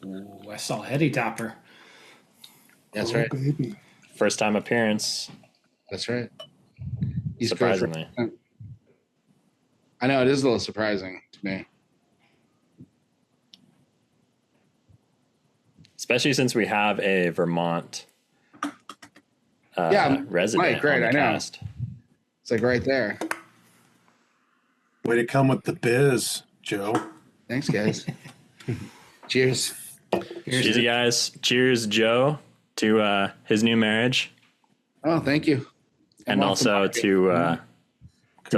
Ooh, I saw Hetty Topper. That's right. Baby. First time appearance. That's right. Surprisingly. I know it is a little surprising to me. Especially since we have a Vermont resident. Right, great. I know. Cast. It's like right there. Way to come with the biz, Joe. Thanks, guys. Cheers. Cheers, guys. Cheers, Joe, to his new marriage. Oh, thank you. And also to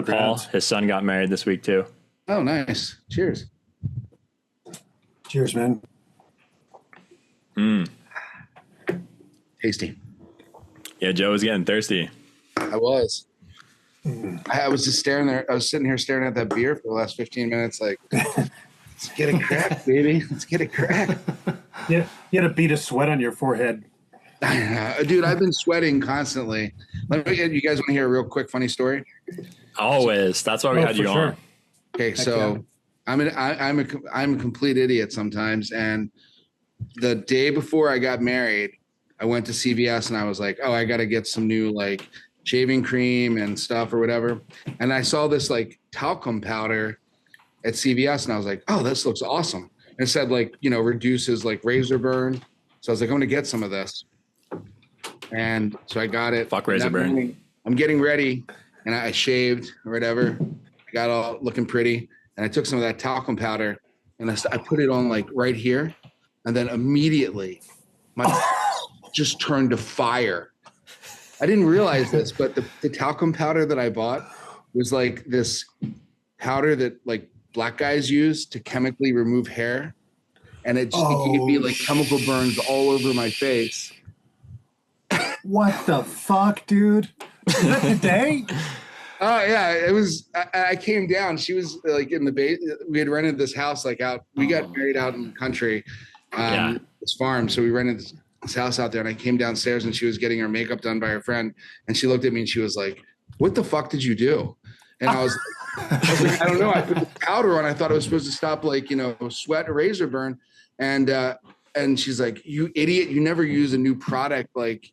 Paul. His son got married this week, too. Oh, nice. Cheers. Cheers, man. Tasty. Yeah, Joe was getting thirsty. I was. I was just staring there. I was sitting here staring at that beer for the last 15 minutes like, let's get it cracked, baby. Let's get it cracked. Yeah, you had a bead of sweat on your forehead. Dude, I've been sweating constantly. Let me get you guys want to hear a real quick funny story? Always. That's why we had you on. Okay, so I'm a complete idiot sometimes. And the day before I got married, I went to CVS and I was like, oh, I got to get some new like shaving cream and stuff or whatever. And I saw this like talcum powder at CVS and I was like, oh, this looks awesome. And it said like, reduces like razor burn. So I was like, I'm going to get some of this. And so I got it. Fuck razor burn. Morning, I'm getting ready and I shaved or whatever. I got all looking pretty. And I took some of that talcum powder and I put it on like right here. And then immediately my just turned to fire. I didn't realize this, but the talcum powder that I bought was like this powder that like black guys use to chemically remove hair. And it gave me like chemical burns all over my face. What the fuck, dude? Is that today? Oh yeah, it was. I came down. She was like in the base. We had rented this house like out. We got married out in the country, this farm. So we rented this house out there, and I came downstairs, and she was getting her makeup done by her friend, and she looked at me and she was like, "What the fuck did you do?" And I was like, "I don't know. I put the powder on. I thought it was supposed to stop like sweat or razor burn," and she's like, "You idiot! You never use a new product like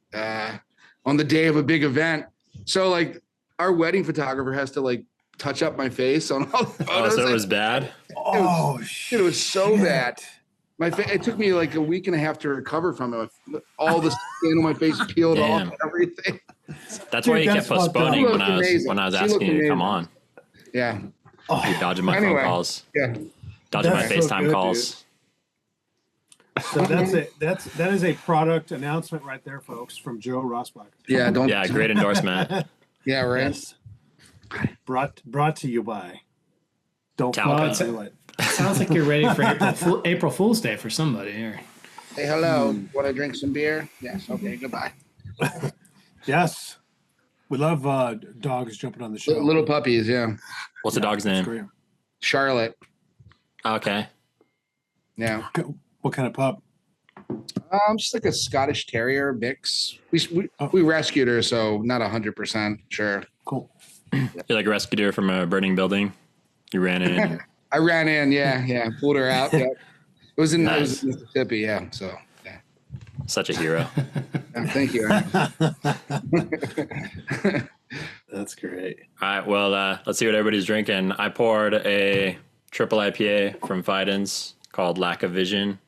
on the day of a big event." So like. Our wedding photographer has to like touch up my face on all the photos. Oh, so it was bad? It was so bad. It took me like a week and a half to recover from it. All the skin on my face peeled off and everything. That's why you kept postponing when I was asking you to come on. Yeah. You're dodging my phone calls. Yeah. Dodging my FaceTime calls. Dude. So that is a product announcement right there, folks, from Joe Rossbach. Yeah, great endorsement. Yeah, right. Yes. Brought to you by. Don't do it. Sounds like you're ready for April Fool's Day for somebody here. Hey, hello. Want to drink some beer? Yes. Okay. Goodbye. Yes. We love dogs jumping on the show. Little puppies. Yeah. What's the dog's name? Great. Charlotte. Okay. Yeah. What kind of pup? Just like a Scottish Terrier mix. We rescued her, so not 100% sure. Cool. You're like a rescued her from a burning building. You ran in. I ran in, yeah. Pulled her out. Yeah. It was in Mississippi, yeah. So yeah. Such a hero. Thank you. That's great. All right, well, let's see what everybody's drinking. I poured a triple IPA from Fiden's called Lack of Vision.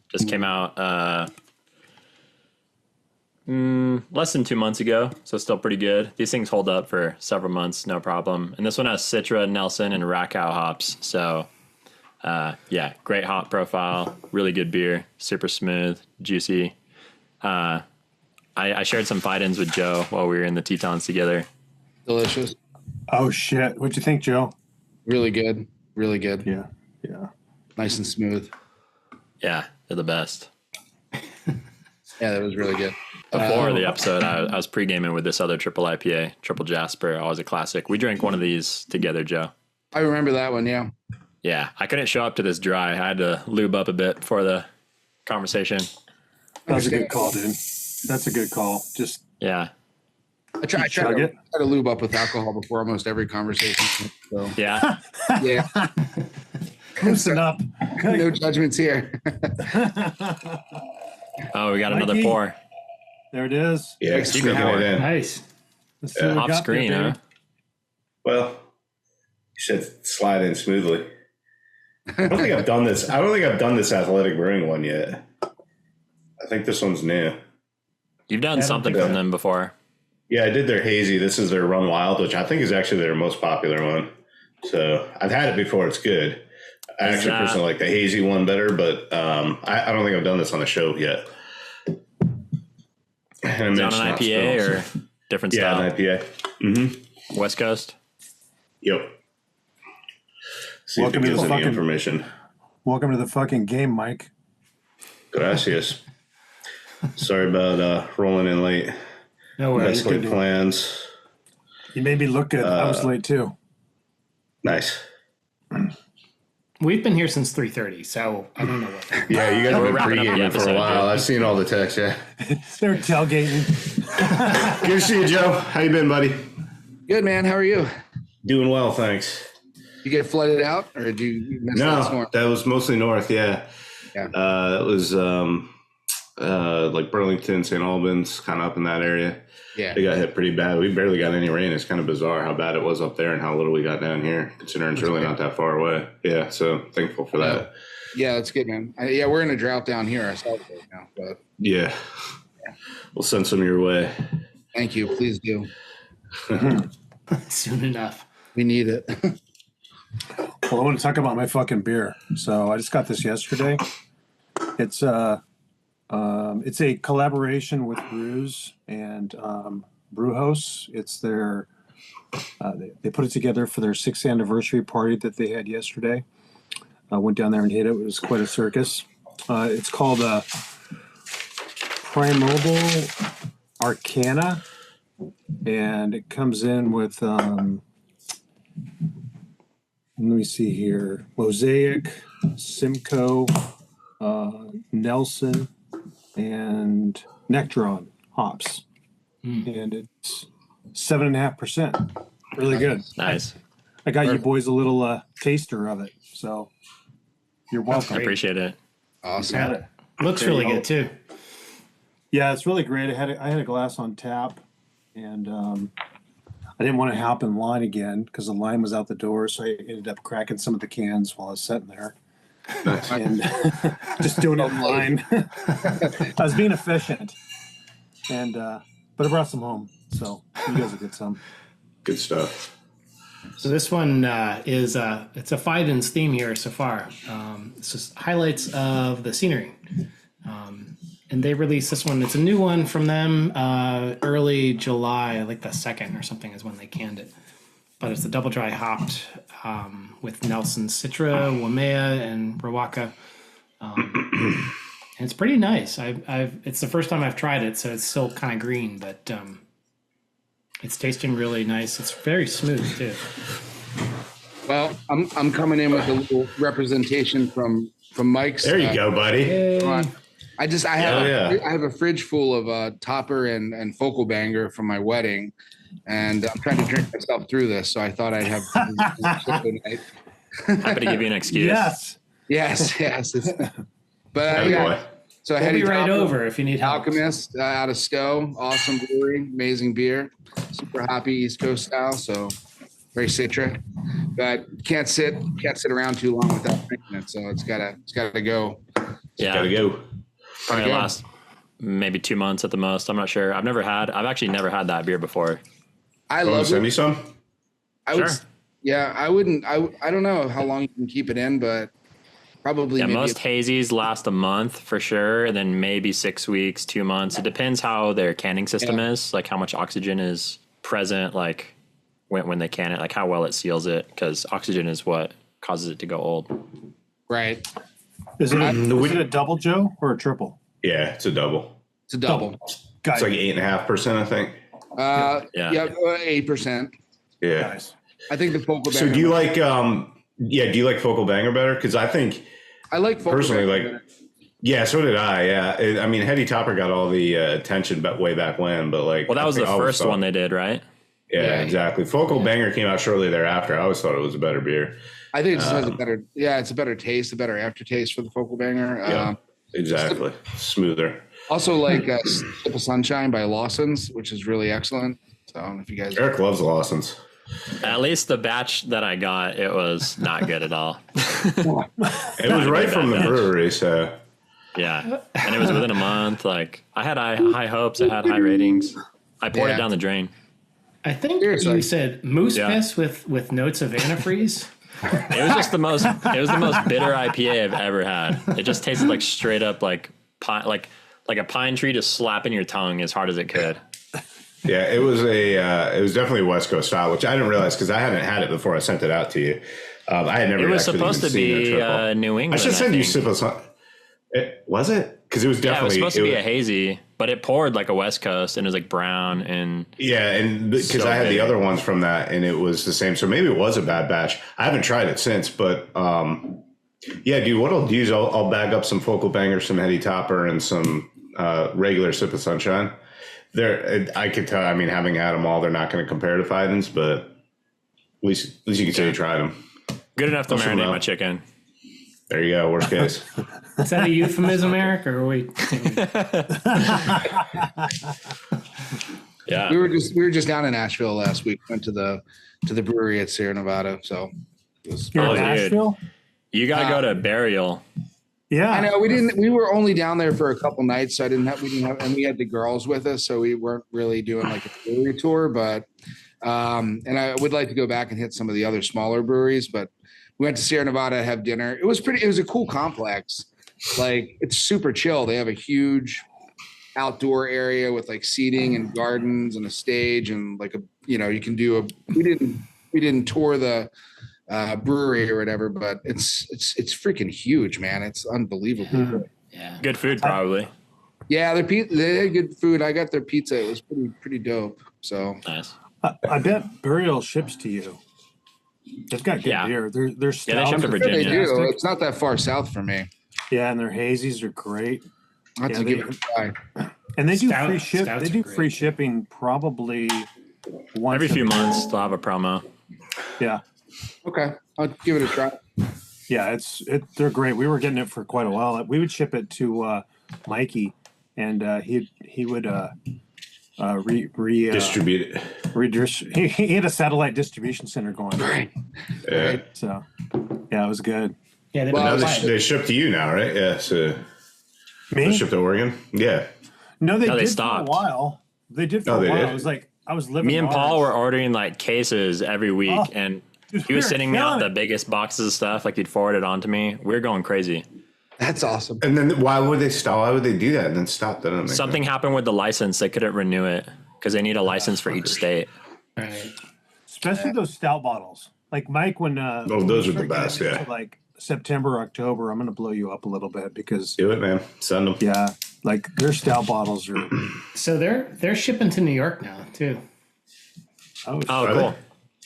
Just came out less than 2 months ago, so still pretty good. These things hold up for several months, no problem. And this one has Citra, Nelson, and Rakow hops. So, great hop profile, really good beer, super smooth, juicy. I shared some Fiden's with Joe while we were in the Tetons together. Delicious. Oh, shit. What'd you think, Joe? Really good. Really good. Yeah. Nice and smooth. Yeah, they're the best. Yeah, that was really good. Before the episode, I was pre-gaming with this other triple IPA, Triple Jasper, always a classic. We drank one of these together, Joe. I remember that one, yeah. Yeah, I couldn't show up to this dry. I had to lube up a bit before the conversation. That's a good call, dude. That's a good call. Just yeah. I try to lube up with alcohol before almost every conversation. So. Yeah. Yeah. loosen up. No judgments here. Oh, we got Mikey. another pour. There it is. Yeah, Secret sneaking hour. it in. Nice. Let's see what we Off got screen, there, huh? baby. Well, you should slide in smoothly. I don't think I've done this. I don't think I've done this athletic brewing one yet. I think this one's new. You've done something from them before. Yeah, I did their hazy. This is their Run Wild, which I think is actually their most popular one. So I've had it before. It's good. I actually personally like the hazy one better, but I don't think I've done this on the show yet. And Is it on an IPA or different style? Yeah, an IPA. Mm-hmm. West Coast? Yep. See Welcome if to it gives the any fucking- information. Welcome to the fucking game, Mike. Gracias. Sorry about rolling in late. No worries. Best laid plans. You made me look good. I was late too. Nice. We've been here since 3:30, so I don't know what. Yeah, you guys have We're been wrapping up the pre-gaming for a episode, while. dude. I've seen all the texts, yeah. They're tailgating. Good to see you, Joe. How you been, buddy? Good, man. How are you? Doing well, thanks. You get flooded out, or did you miss that storm? No, that was mostly north, yeah. Yeah. That was like Burlington, St. Albans, kind of up in that area. Yeah. They got hit pretty bad. We barely got any rain. It's kind of bizarre how bad it was up there and how little we got down here, considering it's really not that far away. Yeah, so thankful for that. Yeah, that's good, man. Yeah, we're in a drought down here ourselves right now, but Yeah. We'll send some your way. thank you. Please do. Soon enough. We need it. Well, I want to talk about my fucking beer. So I just got this yesterday. It's a collaboration with Brews and Brew House. It's their they put it together for their 6th anniversary party that they had yesterday. I went down there and hit it. It was quite a circus. It's called Primeval Arcana, and it comes in with let me see here. Mosaic, Simcoe, Nelson, and Nectron hops. And it's 7.5%. Really good. Nice. I got you boys a little taster of it. So you're I welcome. appreciate it. Awesome. Yeah. Looks There you really go. good too. Yeah, it's really great. I had a glass on tap, and I didn't want to hop in line again because the line was out the door. So I ended up cracking some of the cans while I was sitting there and just doing it in line. I was being efficient, and but I brought some home, so you guys will get some. Good stuff. So this one is it's a Fiden's theme here so far. It's just highlights of the scenery. And they released this one. It's a new one from them early July, like the 2nd or something is when they canned it. But it's a double dry hopped with Nelson Citra, Wamea, and Rawaka. And it's pretty nice. It's the first time I've tried it, so it's still kind of green, but it's tasting really nice. It's very smooth too. Well, I'm coming in with a little representation from Mike's. There you go, buddy. Come on. I yeah. have a fridge full of Topper and Focal Banger from my wedding, and I'm trying to drink myself through this. So I thought I'd have. Tonight. Happy to give you an excuse. Yes. Yes. But Atta yeah. boy. So I We'll had be a right Topper, over if you need help. Alchemist out of Stowe, awesome brewery, amazing beer, super hoppy East Coast style. So very citra, but can't sit around too long without drinking it. So it's gotta go. Yeah. Gotta go. Probably Gotta go. last maybe 2 months at the most. I'm not sure. I've actually never had that beer before. I Want love to send me it. some? I would, Sure. yeah, I wouldn't. I don't know how long you can keep it in, but probably Yeah, maybe most hazies last a month for sure, and then maybe 6 weeks, 2 months. It depends how their canning system is, like how much oxygen is present, like when they can it, like how well it seals it, because oxygen is what causes it to go old. right. Is it a double, Joe, or a triple? Yeah, it's a double. It's a double. Got It's like 8.5%, I think. Yeah. 8%. Yeah. Nice. I think the Focal Banger. So do you like do you like Focal Banger better? Because I think I like Focal personally Banger. like yeah, so did I. Yeah, I mean Heady Topper got all the attention way back when, but like Well, that was I the always first thought- one they did, right? Yeah, Yeah. exactly. Focal Banger came out shortly thereafter. I always thought it was a better beer. I think it just has a better, it's a better taste, a better aftertaste for the Focal Banger. Yeah, exactly. Smoother. Also, like Sip of Sunshine by Lawson's, which is really excellent. So if you guys, Eric loves Lawson's. At least the batch that I got, it was not good at all. It was right from the brewery, so Yeah, and it was within a month. Like I had high hopes, I had high ratings. I poured it down the drain. I think Seriously. you said moose piss with notes of antifreeze. It was just the most bitter IPA I've ever had. It just tasted like straight up like pine, like a pine tree just slapping your tongue as hard as it could. yeah, it was definitely a West Coast style, which I didn't realize because I hadn't had it before I sent it out to you. I had never. It was actually supposed to even seen be a triple. New England. I should send you think. Sip of Sun. Was it? Because it was Yeah, it was definitely supposed to be a hazy, but it poured like a West Coast and it was like brown and Yeah, and because So I had the big. other ones from that, and it was the same. So maybe it was a bad batch. I haven't tried it since, but yeah, dude. What I'll do is I'll bag up some Focal Banger, some Heady Topper, and some regular Sip of Sunshine. I could tell. I mean, having had them all, they're not going to compare to Fidens, but at least you can say you tried them. good enough to Also marinate well. my chicken. There you go. Worst case. Is that a euphemism, Eric, or are we? Yeah, we were just down in Nashville last week. Went to the brewery at Sierra Nevada. So it was, You're Oh, in dude. Nashville? you gotta go to Burial. Yeah. I know we were only down there for a couple nights, so we didn't have, and we had the girls with us, so we weren't really doing like a brewery tour. But and I would like to go back and hit some of the other smaller breweries, but we went to Sierra Nevada to have dinner. It was a cool complex. Like it's super chill. They have a huge outdoor area with like seating and gardens and a stage and like you can do we didn't tour the brewery or whatever, but it's freaking huge, man. It's unbelievable. Yeah. Good food, probably. Yeah, they had good food. I got their pizza. It was pretty dope. So Nice. I bet Burial ships to you. They've got good Yeah. beer. Their Yeah, they stouts ship to are Virginia. they do. fantastic. It's not that far south from me. Yeah, and their hazies are great. I have Yeah, to they- give it a try. And they do Stout- free ship. stouts They are do great. free shipping probably once Every few a months they'll have a promo. Yeah, Okay, I'll give it a try. yeah. They're great. We were getting it for quite a while. We would ship it to Mikey, and he would Distribute it. he had a satellite distribution center going. Right. Yeah. So yeah, it was good. Yeah, they Well, Now provide- they ship to you now, right? Yeah. So they Me? ship to Oregon. Yeah. No, they No, they did stopped. for a while. They did for Oh, a they while. did? I was like, I was living. Me and Paul large. were ordering like cases every week, Oh, and dude, he we was were sending me out killing the it. biggest boxes of stuff. Like he'd forward it on to me. We were going crazy. That's awesome. And then why would they stop? Why would they do that and then stop? That doesn't make Something happened with the license; they couldn't renew it because they need a license for each state. right. Especially those stout bottles. Like Mike, when Oh, when those we are the start best, getting yeah. into, like September, October, I'm going to blow you up a little bit because Do it, man. Send them. yeah, like their stout bottles are. So they're shipping to New York now too. Oh, Oh, Are cool.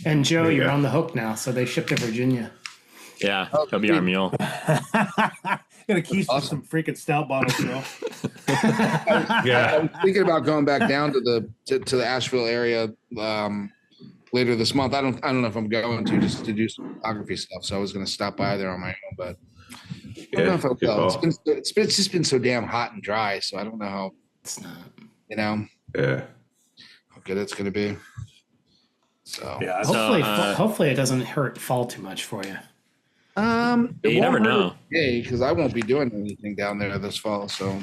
And Joe, There you you're go. on the hook now, so they ship to Virginia. Yeah, he'll be our mule. Gonna keep Awesome. some freaking stout bottles, though. I Yeah. was thinking about going back down to the Asheville area later this month. I don't know if I'm going to just to do some photography stuff. So I was going to stop by there on my own, but I don't know if I good will. call. It's just been so damn hot and dry. So I don't know how It's not. Yeah. how good it's going to be. So Yeah, Hopefully, uh, hopefully it doesn't hurt fall too much for you. You never know. because I won't be doing anything down there this fall. So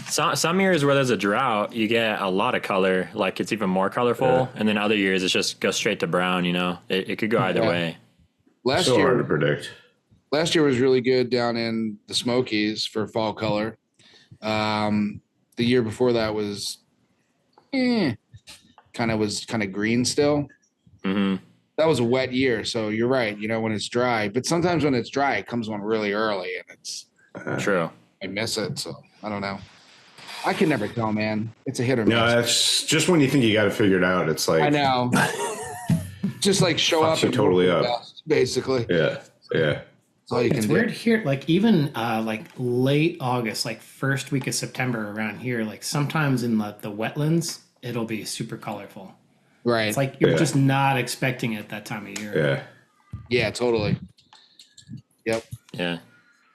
Some years where there's a drought, you get a lot of color, like it's even more colorful, Yeah. and then other years it's just go straight to brown. You know, it could go either Yeah. way. last So hard to year predict. was really good down in the Smokies for fall color. The year before that was kind of green still. Hmm. That was a wet year, so you're right. When it's dry, but sometimes when it's dry, it comes on really early, and True. I miss it. So I don't know. I can never tell, man. It's a hit or miss. No, that's just when you think you got to figure it out. It's like, I know. Just like show Fucks up you and totally hope for the up. best, basically. yeah. Yeah. That's all you It's can weird do. here, like even like late August, like first week of September around here, like sometimes in the wetlands, it'll be super colorful. Right. It's like you're Yeah. just not expecting it that time of year. Yeah. Yeah, totally. Yep. Yeah.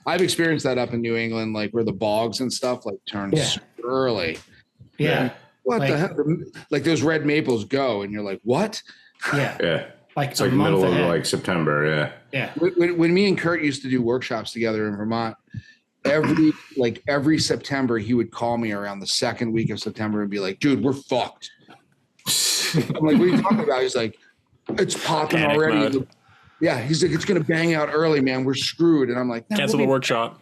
I've experienced that up in New England, like where the bogs and stuff like turn super early. Yeah. What Like- the hell? Like those red maples go, and you're like, what? Yeah. Yeah. Like It's like middle of like September. Yeah. Yeah. When me and Kurt used to do workshops together in Vermont, every September he would call me around the second week of September and be like, dude, we're fucked. I'm like, what are you talking about? He's like, it's popping Panic already. mode. Yeah, he's like, it's gonna bang out early, man. We're screwed. And I'm like, no, Cancel the workshop.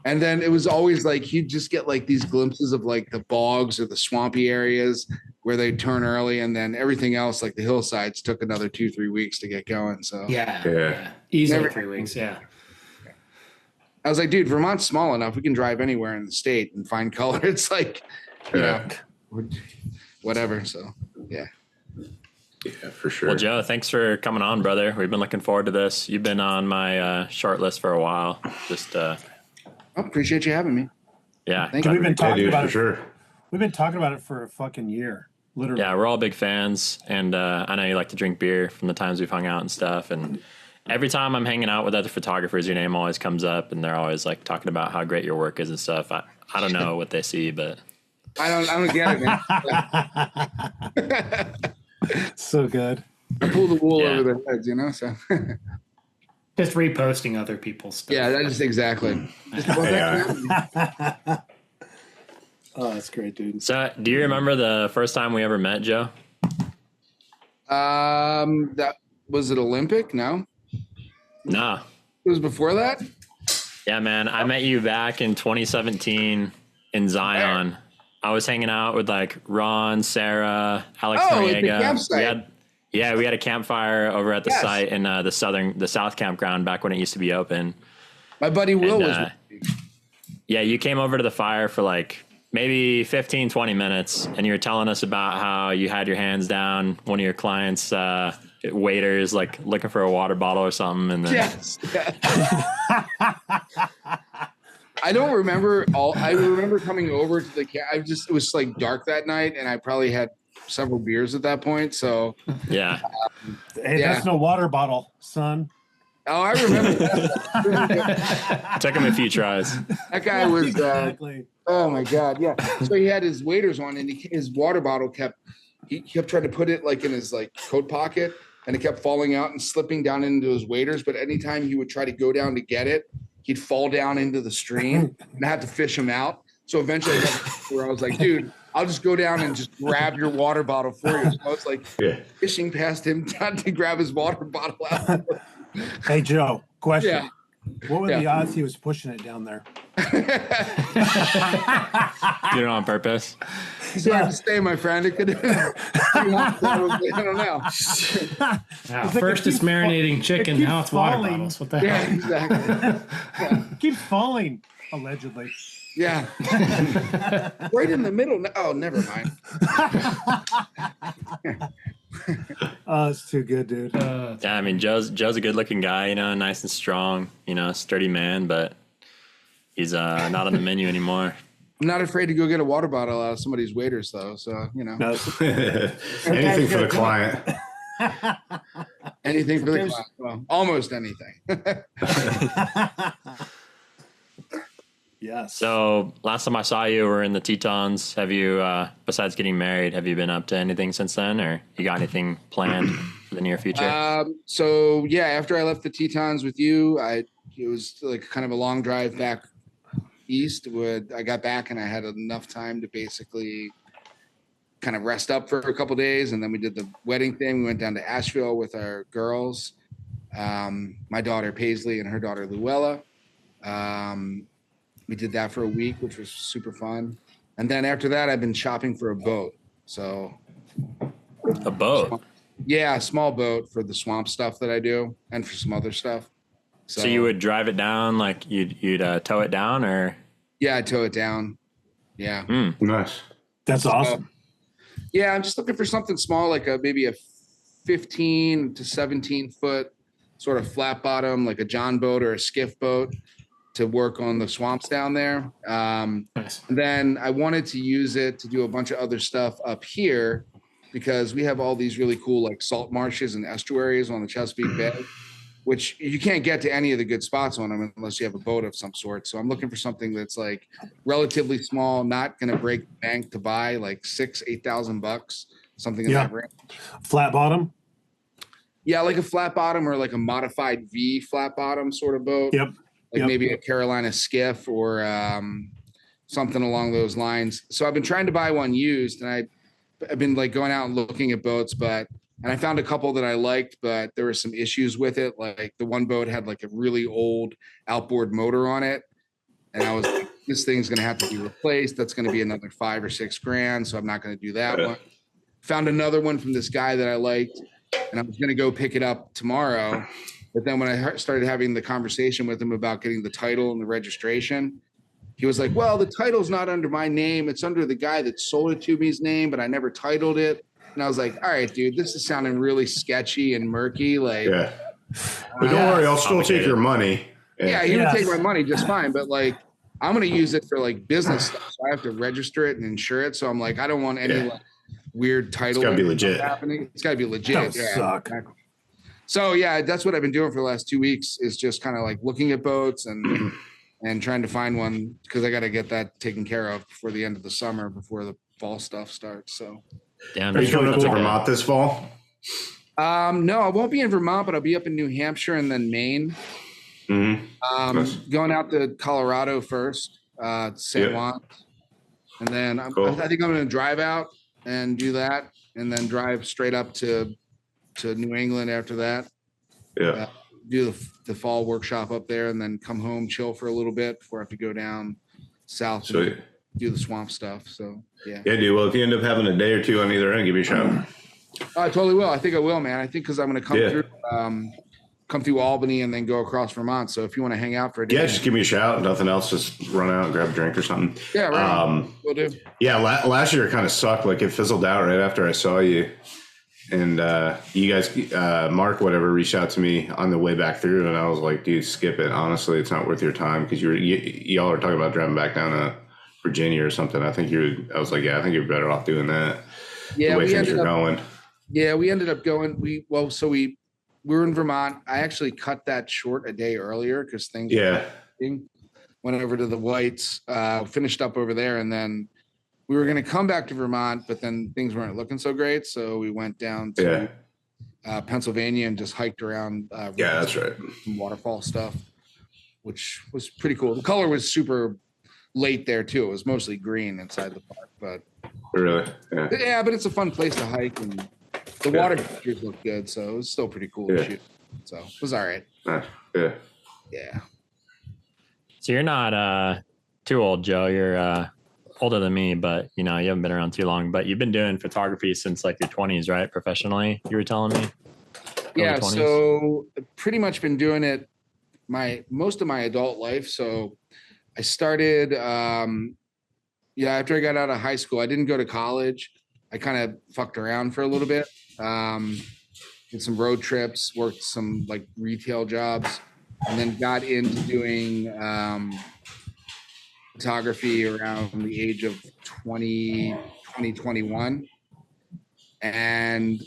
And then it was always like he'd just get like these glimpses of like the bogs or the swampy areas where they turn early, and then everything else, like the hillsides, took another 2-3 weeks to get going. So Yeah. Easily 3 weeks. Yeah. I was like, dude, Vermont's small enough. We can drive anywhere in the state and find color. It's like, you know, whatever. So yeah. Yeah, for sure. Well, Joe, thanks for coming on, brother. We've been looking forward to this. You've been on my short list for a while. Just I appreciate you having me. yeah. Thank you. We've been talking dude, about for it. sure. We've been talking about it for a fucking year, literally. Yeah, we're all big fans, and I know you like to drink beer from the times we've hung out and stuff. And every time I'm hanging out with other photographers, your name always comes up, and they're always like talking about how great your work is and stuff. I don't know what they see, but I don't get it, man. So good. I pull the wool Yeah. over their heads, you know. So Just reposting other people's stuff. yeah, that's just exactly. Oh, that's great, dude. so do you remember the first time we ever met, Joe? That was it. Olympic? No, Nah. it was before that. Yeah, man. I met you back in 2017 in Zion. I was hanging out with like Ron, Sarah, Alex Oh, at the Noriega. campsite. We had a campfire over at the Yes. site in the South campground back when it used to be open. My buddy Will And, was. Yeah, you came over to the fire for like maybe 15, 20 minutes, and you were telling us about how you had your hands down one of your clients' waiters, like looking for a water bottle or something. And then Yes. I don't remember all. I remember coming over to the. It was like dark that night, and I probably had several beers at that point. So, yeah. Hey, Yeah. that's no water bottle, son. oh, I remember that. Took him a few tries. That guy was. Exactly. Oh my God, yeah. So he had his waders on, and his water bottle he kept trying to put it like in his like coat pocket, and it kept falling out and slipping down into his waders. But anytime he would try to go down to get it, he'd fall down into the stream, and I had to fish him out. So eventually, I was like, dude, I'll just go down and just grab your water bottle for you. So I was like fishing past him down to grab his water bottle out. Hey, Joe, question. Yeah. What were the odds he was pushing it down there? Did it on purpose. He's hard to stay, my friend. It could. I don't know. Wow, like first it it's keeps marinating chicken, keeps now it's water falling. bottles. What the Yeah, hell? exactly. Keeps falling, allegedly. Yeah. Right in the middle. Oh, never mind. Oh, it's too good, dude. Yeah, I mean, Joe's a good looking guy, you know, nice and strong, you know, sturdy man, but he's not on the menu anymore. I'm not afraid to go get a water bottle out of somebody's waiters, though. So, you know, No, Anything for the client. anything for the class. Well, almost anything. yes. So last time I saw you, we were in the Tetons. Have you, besides getting married, have you been up to anything since then, or you got anything planned for the near future? So yeah, after I left the Tetons with you, it was like kind of a long drive back east. I got back and I had enough time to basically kind of rest up for a couple days, and then we did the wedding thing. We went down to Asheville with our girls, my daughter Paisley and her daughter Luella. We did that for a week, which was super fun. And then after that, I've been shopping for a boat. So A boat. yeah, a small boat for the swamp stuff that I do and for some other stuff. So you would drive it down, like you'd tow it down, or? Yeah, I tow it down. Yeah. Nice. That's awesome. Yeah, I'm just looking for something small, like maybe a 15 to 17 foot sort of flat bottom, like a John boat or a skiff boat to work on the swamps down there. Nice. And then I wanted to use it to do a bunch of other stuff up here because we have all these really cool like salt marshes and estuaries on the Chesapeake Bay. which you can't get to any of the good spots on them unless you have a boat of some sort. So I'm looking for something that's like relatively small, not going to break the bank to buy, like $8,000, something in that range. Flat bottom. Yeah, like a flat bottom or like a modified V flat bottom sort of boat. Yep. Like maybe a Carolina skiff or something along those lines. So I've been trying to buy one used, and I've been like going out and looking at boats, and I found a couple that I liked, but there were some issues with it. Like the one boat had like a really old outboard motor on it. And I was like, this thing's going to have to be replaced. That's going to be another $5 or $6 grand. So I'm not going to do that one. Found another one from this guy that I liked, and I was going to go pick it up tomorrow. But then when I started having the conversation with him about getting the title and the registration, he was like, well, the title's not under my name. It's under the guy that sold it to me's name, but I never titled it. And I was like, all right, dude, this is sounding really sketchy and murky. Like, but don't worry, I'll still take your money. Yeah, he would take my money just fine. But like, I'm going to use it for like business stuff. So I have to register it and insure it. So I'm like, I don't want any like weird title. It's got to be legit. Happening. It's got to be legit. That would suck. Exactly. So yeah, that's what I've been doing for the last 2 weeks, is just kind of like looking at boats and trying to find one, because I got to get that taken care of before the end of the summer, before the fall stuff starts. So Damn, Are you coming up to Vermont this fall? no, I won't be in Vermont, but I'll be up in New Hampshire and then Maine. Mm-hmm. Going out to Colorado first, San Juan, and then I think I'm going to drive out and do that, and then drive straight up to New England after that. Yeah. Do the fall workshop up there, and then come home, chill for a little bit before I have to go down south and do the swamp stuff. So yeah. Yeah, dude. Well, if you end up having a day or two on either end, give me a shout. I totally will. I think I will, man. I think because I'm going to come through Albany and then go across Vermont. So if you want to hang out for a day, just give me a shout. Nothing else, just run out and grab a drink or something. Yeah, right. We'll do. Yeah, last year it kind of sucked. Like it fizzled out right after I saw you. And you guys, Mark, whatever, reached out to me on the way back through, and I was like, "Dude, skip it. Honestly, it's not worth your time." Because y'all are talking about driving back down to Virginia or something. I was like, "Yeah, I think you're better off doing that." Yeah, the way things are going. Yeah, we ended up going. We were in Vermont. I actually cut that short a day earlier because things. Went over to the Whites, finished up over there, and then we were going to come back to Vermont, but then things weren't looking so great. So we went down to Pennsylvania and just hiked around. That's right. Some waterfall stuff, which was pretty cool. The color was super late there too. It was mostly green inside the park, but really, yeah, but it's a fun place to hike, and the water pictures look good. So it was still pretty cool to shoot. So it was all right. Yeah. So you're not too old, Joe. You're older than me, but you haven't been around too long. But you've been doing photography since like your 20s, right? Professionally, you were telling me. Yeah, so pretty much been doing it most of my adult life. So I started after I got out of high school. I didn't go to college. I kind of fucked around for a little bit. Did some road trips, worked some like retail jobs, and then got into doing photography around the age of 21. And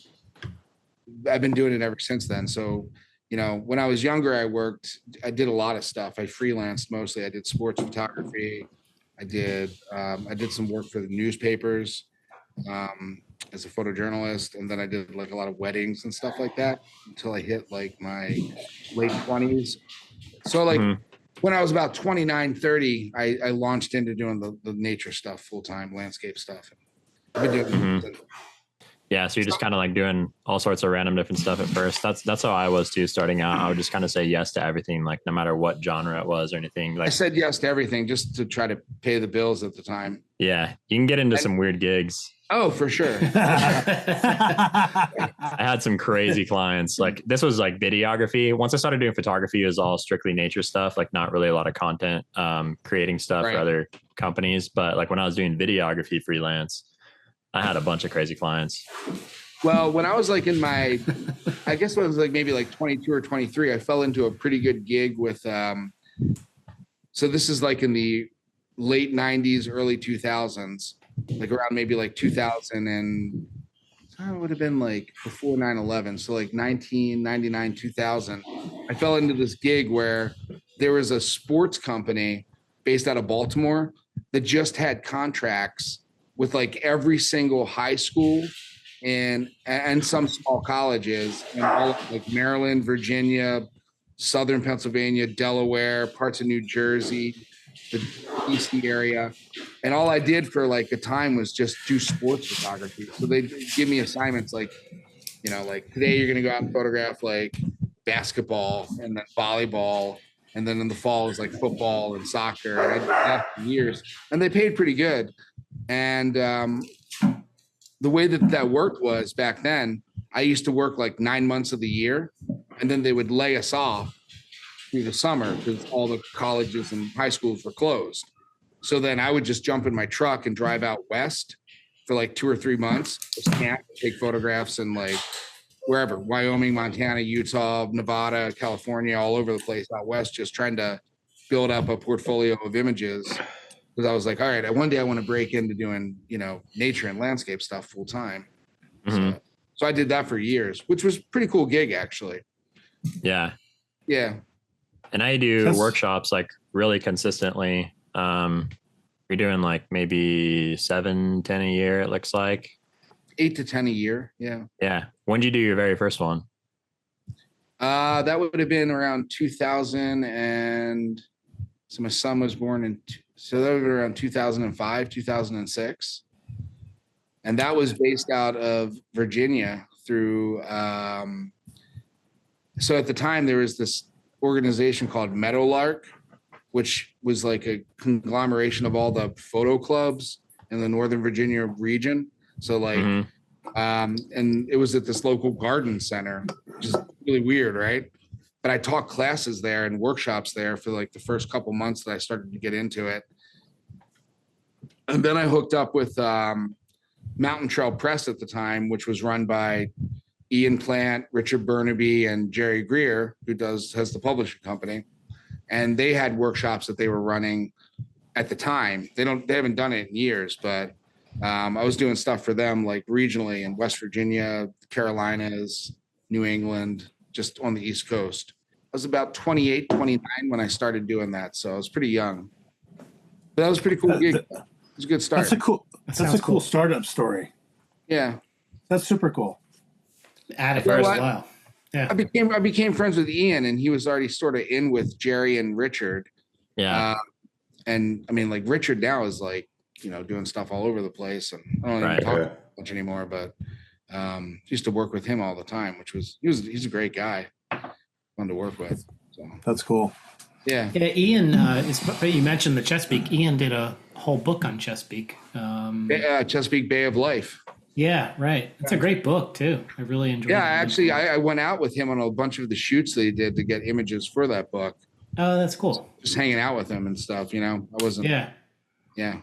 I've been doing it ever since then. So, when I was younger, I did a lot of stuff. I freelanced mostly. I did sports photography. I did some work for the newspapers as a photojournalist. And then I did like a lot of weddings and stuff like that until I hit like my late 20s. So like when I was about 29, 30, I launched into doing the nature stuff full-time, landscape stuff. I've been doing Yeah, so you're just kind of like doing all sorts of random different stuff at first. That's how I was too, starting out. I would just kind of say yes to everything, like no matter what genre it was or anything. Like I said yes to everything just to try to pay the bills at the time. Yeah, you can get into some weird gigs. Oh, for sure. I had some crazy clients. Like this was like videography. Once I started doing photography, it was all strictly nature stuff, like not really a lot of content, creating stuff for other companies. But like when I was doing videography freelance, I had a bunch of crazy clients. Well, when I was like in my, I guess when I was like maybe like 22 or 23, I fell into a pretty good gig with, so this is like in the late 90s, early 2000s, like around maybe like 2000 and it would have been like before 9/11. So like 1999, 2000. I fell into this gig where there was a sports company based out of Baltimore that just had contracts with like every single high school and some small colleges in all of like Maryland, Virginia, Southern Pennsylvania, Delaware, parts of New Jersey, the DC area. And all I did for like a time was just do sports photography. So they'd give me assignments like, like today you're going to go out and photograph like basketball and then volleyball. And then in the fall is like football and soccer. And I did that for years. And they paid pretty good. And the way that worked was back then, I used to work like 9 months of the year. And then they would lay us off through the summer because all the colleges and high schools were closed. So then I would just jump in my truck and drive out west for like 2 or 3 months, just camp, take photographs and like wherever, Wyoming, Montana, Utah, Nevada, California, all over the place out west, just trying to build up a portfolio of images. Because I was like, all right, one day I want to break into doing, nature and landscape stuff full time. Mm-hmm. So I did that for years, which was a pretty cool gig actually. Yeah. Yeah. And I do workshops like really consistently. You're doing like maybe 7, 10 a year, it looks like. 8 to 10 a year. Yeah. Yeah. When did you do your very first one? That would have been around 2000. And so my son was born so that would have been around 2005, 2006. And that was based out of Virginia through, so at the time there was this organization called Meadowlark, which was like a conglomeration of all the photo clubs in the Northern Virginia region. So like, and it was at this local garden center, which is really weird, right? But I taught classes there and workshops there for like the first couple months that I started to get into it. And then I hooked up with Mountain Trail Press at the time, which was run by Ian Plant, Richard Bernabe, and Jerry Greer, who has the publishing company. And they had workshops that they were running at the time. They haven't done it in years, but I was doing stuff for them like regionally in West Virginia, Carolinas, New England, just on the East Coast. I was about 28, 29 when I started doing that. So I was pretty young. But that was a pretty cool gig. It was a good start. That's a cool startup story. Yeah. That's super cool. Add it for as well. Yeah. I became friends with Ian, and he was already sort of in with Jerry and Richard. Yeah. And I mean, like Richard now is like, doing stuff all over the place, and I don't even talk much anymore, but used to work with him all the time, he's a great guy, fun to work with. So that's cool. Yeah. Yeah. Ian you mentioned the Chesapeake. Ian did a whole book on Chesapeake. Chesapeake Bay of Life. Yeah, right. It's a great book too. I really enjoyed it. Yeah, actually I went out with him on a bunch of the shoots that he did to get images for that book. Oh, that's cool. Just hanging out with him and stuff, I wasn't. Yeah. Yeah.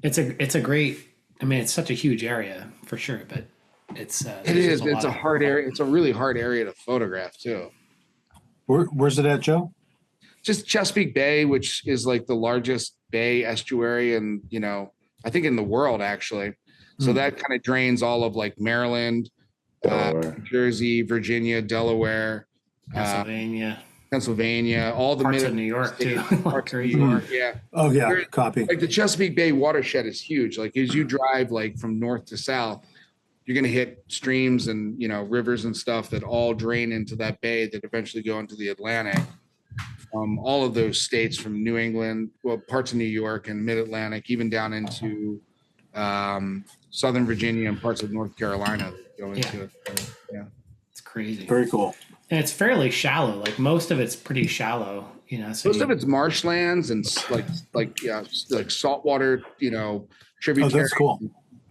It's a great, it's such a huge area for sure, but it's a hard area. It's a really hard area to photograph too. Where's it at, Joe? Just Chesapeake Bay, which is like the largest bay estuary and, I think in the world actually. So that kind of drains all of like Maryland, New Jersey, Virginia, Delaware, Pennsylvania, all the parts of New York too. Parts of New York, yeah. Oh yeah, copy. Like the Chesapeake Bay watershed is huge. Like as you drive like from north to south, you're going to hit streams and, rivers and stuff that all drain into that bay that eventually go into the Atlantic. All of those states from New England, parts of New York and mid-Atlantic, even down into Southern Virginia and parts of North Carolina go into it. So, yeah. It's crazy. Very cool. And it's fairly shallow. Like most of it's pretty shallow, So most of it's marshlands and like saltwater, tributary, that's cool.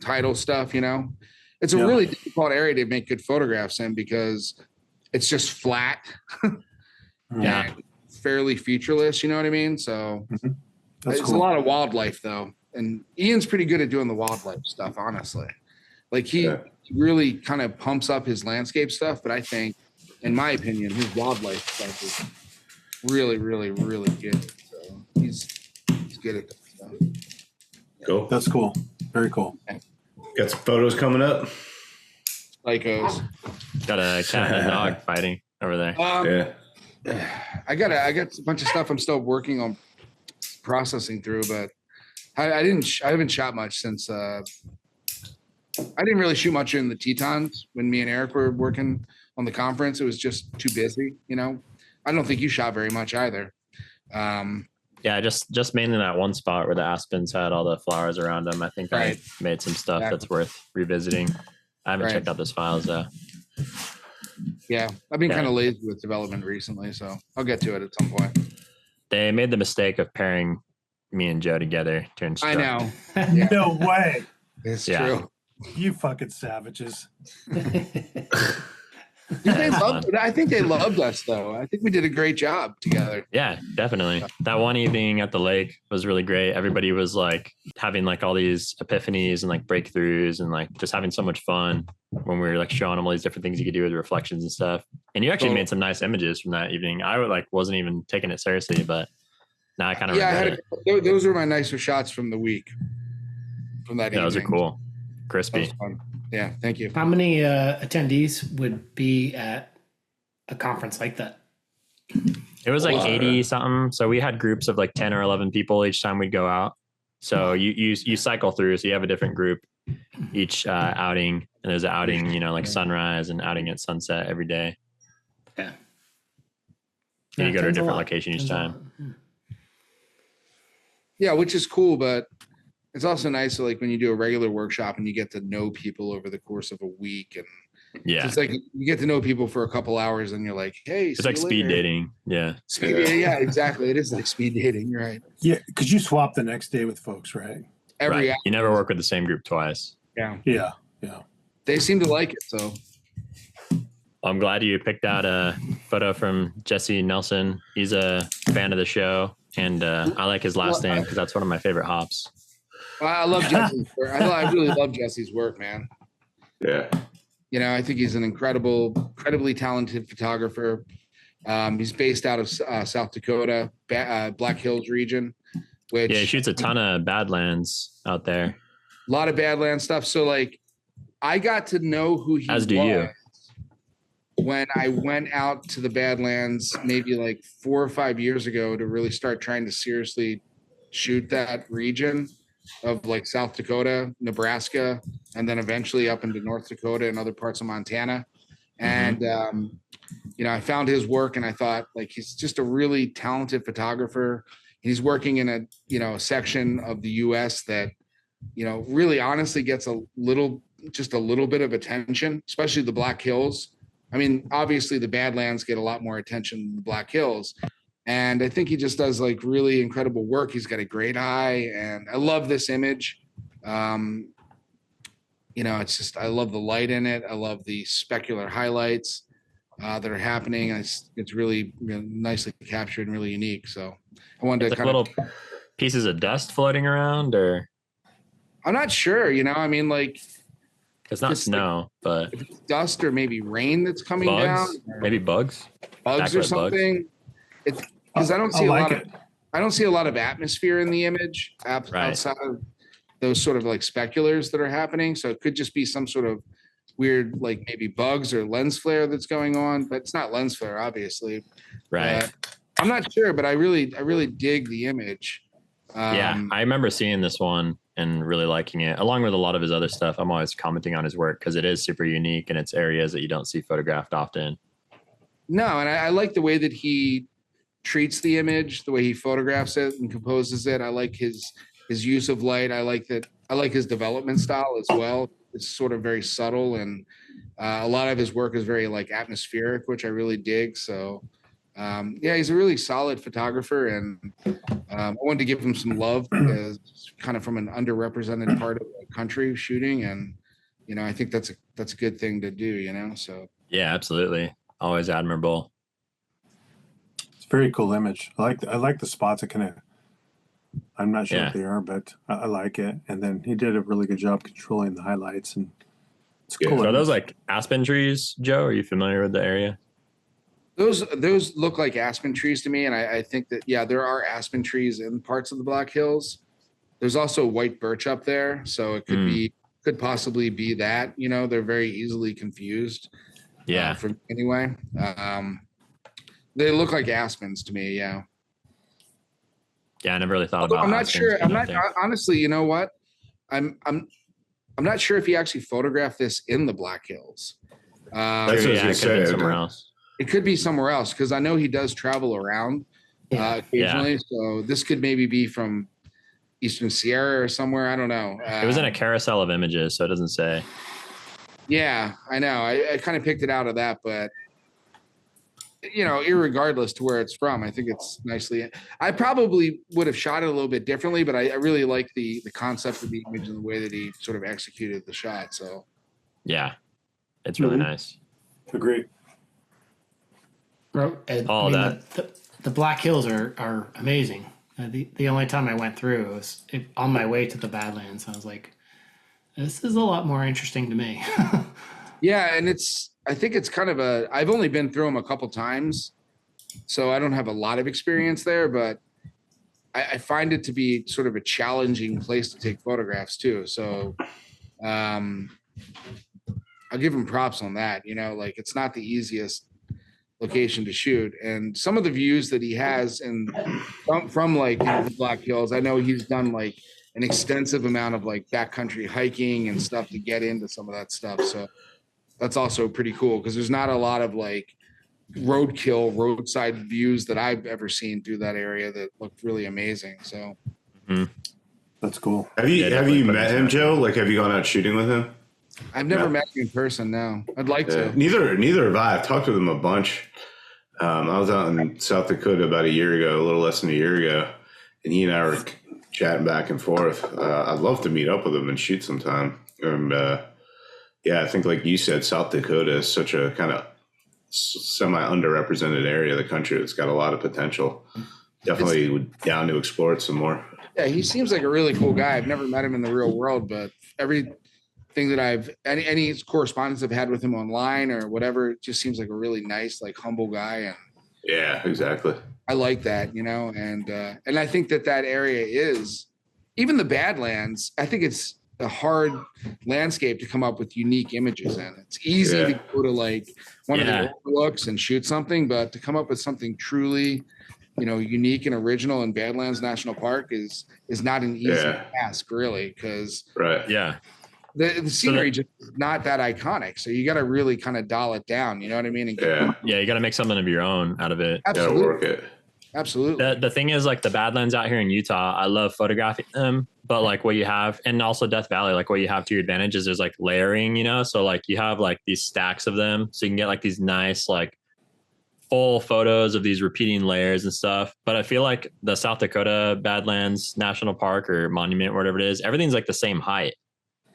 tidal stuff, It's a really difficult area to make good photographs in because it's just flat. Yeah. Fairly featureless, you know what I mean? So it's cool. A lot of wildlife though. And Ian's pretty good at doing the wildlife stuff, honestly. Like he really kind of pumps up his landscape stuff, but I think, in my opinion, his wildlife stuff is really, really, really good. So he's good at that stuff. Cool. That's cool. Very cool. Got some photos coming up. psychos. Got a cat and a dog fighting over there. Yeah. I got a bunch of stuff I'm still working on processing through, but I haven't shot much since I didn't really shoot much in the Tetons when me and Eric were working on the conference. It was just too busy, you know. I don't think you shot very much either. Yeah, just mainly that one spot where the aspens had all the flowers around them. I think Right. I made some stuff Exactly. that's worth revisiting. I haven't Right. checked out those files though. Yeah, I've been Yeah. kind of lazy with development recently, so I'll get to it at some point. They made the mistake of pairing me and Joe together to instruct. I know. No way. It's Yeah. true. You fucking savages. I think they loved us, though. I think we did a great job together. Yeah, definitely. That one evening at the lake was really great. Everybody was like having like all these epiphanies and like breakthroughs and like just having so much fun when we were like showing them all these different things you could do with reflections and stuff. And you actually made some nice images from that evening. I wasn't even taking it seriously, but now I kind of regret it. Those were my nicer shots from the week. From that Yeah, evening. those are cool. That Crispy. was fun. Yeah, thank you. How many attendees would be at a conference like that? It was like 80 something. So we had groups of like 10 or 11 people each time we'd go out. So you cycle through. So you have a different group each outing. And there's an outing, you know, like sunrise and outing at sunset every day. Yeah. And you go to a 10's different lot. location each 10's a time. lot. Yeah, which is cool, but it's also nice, like when you do a regular workshop and you get to know people over the course of a week, and Yeah. it's like you get to know people for a couple hours, and you're like, "Hey, It's like speed dating. Yeah. Yeah, exactly. It is like speed dating, you're right? Yeah, because you swap the next day with folks, right? Every Right. You never work with the same group twice. yeah, Yeah. they seem to like it. So I'm glad you picked out a photo from Jesse Nelson. He's a fan of the show, and I like his last name because that's one of my favorite hops. I love Jesse's work. I really love Jesse's work, man. Yeah. You know, I think he's an incredibly talented photographer. He's based out of South Dakota, Black Hills region, which Yeah, he shoots a ton of Badlands out there. a lot of Badlands stuff. So like, I got to know who he As do was you. when I went out to the Badlands maybe like 4 or 5 years ago to really start trying to seriously shoot that region of like South Dakota, Nebraska, and then eventually up into North Dakota and other parts of Montana. And, you know, I found his work and I thought like, he's just a really talented photographer. He's working in a section of the US that, you know, really honestly gets just a little bit of attention, especially the Black Hills. I mean, obviously the Badlands get a lot more attention than the Black Hills. And I think he just does like really incredible work. He's got a great eye and I love this image. You know, it's just, I love the light in it. I love the specular highlights that are happening. It's really, nicely captured and really unique. So I wanted It's to like little pieces of dust floating around, or I'm not sure, you know, I mean, like it's not It's like- snow, but dust or maybe rain that's coming bugs, down, or maybe bugs. bugs or backlit bugs. something. It's because I don't see I don't see a lot of atmosphere in the image outside of those sort of like speculars that are happening. So it could just be some sort of weird, like maybe bugs or lens flare that's going on, but it's not lens flare, obviously. Right. I'm not sure, but I really dig the image. Yeah, I remember seeing this one and really liking it, along with a lot of his other stuff. I'm always commenting on his work because it is super unique and it's areas that you don't see photographed often. No, and I like the way that he treats the image, the way he photographs it and composes it. I like his use of light. I like his development style as well. It's sort of very subtle, and a lot of his work is very like atmospheric, which I really dig. So yeah, he's a really solid photographer, and I wanted to give him some love because kind of from an underrepresented part of the country shooting, and you know, I think that's a good thing to do, you know. So Yeah, absolutely. Always admirable. It's a very cool image. I like the spots. I'm not sure Yeah. what they are, but I like it. And then he did a really good job controlling the highlights, and it's Yeah. cool. So are image. those like aspen trees, Joe? Are you familiar with the area? those look like aspen trees to me, and I think that there are aspen trees in parts of the Black Hills. There's also white birch up there, so it could be could possibly be that. You know, they're very easily confused. Yeah. For anyway, they look like aspens to me. Yeah. Yeah, I never really thought Although about I'm not aspens sure. being I'm a not thing. honestly. You know what? I'm not sure if he actually photographed this in the Black Hills. That's what I was Yeah, gonna it could have been say. somewhere else. It could be somewhere else because I know he does travel around occasionally. So this could maybe be from Eastern Sierra or somewhere. I don't know. It was in a carousel of images, so it doesn't say. Yeah, I know. I kind of picked it out of that, but you know, irregardless to where it's from, I think it's nicely. I probably would have shot it a little bit differently, but I really like the concept of the image and the way that he sort of executed the shot. So Yeah, it's really nice. Agree. All that. The Black Hills are amazing. The only time I went through was on my way to the Badlands. I was like, this is a lot more interesting to me. yeah, and I think it's kind of I've only been through them a couple times, so I don't have a lot of experience there, but I find it to be sort of a challenging place to take photographs too. So I'll give him props on that. You know, like it's not the easiest location to shoot, and some of the views that he has from like the Black Hills, I know he's done like an extensive amount of like backcountry hiking and stuff to get into some of that stuff. So that's also pretty cool because there's not a lot of like roadside views that I've ever seen through that area that looked really amazing. So That's cool. Have you met him, Joe? Like, have you gone out shooting with him? I've never met him in person. No, I'd like to. Neither have I. I've talked with him a bunch. I was out in South Dakota about a year ago, a little less than a year ago, and he and I were chatting back and forth. I'd love to meet up with him and shoot sometime. And I think like you said, South Dakota is such a kind of semi underrepresented area of the country that's got a lot of potential. Definitely down to explore it some more. Yeah, he seems like a really cool guy. I've never met him in the real world, but everything that any correspondence I've had with him online or whatever, it just seems like a really nice, like humble guy. And Yeah, exactly. I like that, you know, and I think that area is, even the Badlands, I think it's a hard landscape to come up with unique images in. It's easy to go to like one of the overlooks and shoot something, but to come up with something truly, you know, unique and original in Badlands National Park is not an easy task, really, because the scenery just is not that iconic. So you got to really kind of dial it down. You know what I mean? And you got to make something of your own out of it. Absolutely. Gotta work it. Absolutely. The thing is, like the Badlands out here in Utah, I love photographing them, but like what you have, and also Death Valley, like what you have to your advantage is there's like layering, you know? So like you have like these stacks of them. So you can get like these nice, like full photos of these repeating layers and stuff. But I feel like the South Dakota Badlands National Park or Monument, whatever it is, everything's like the same height.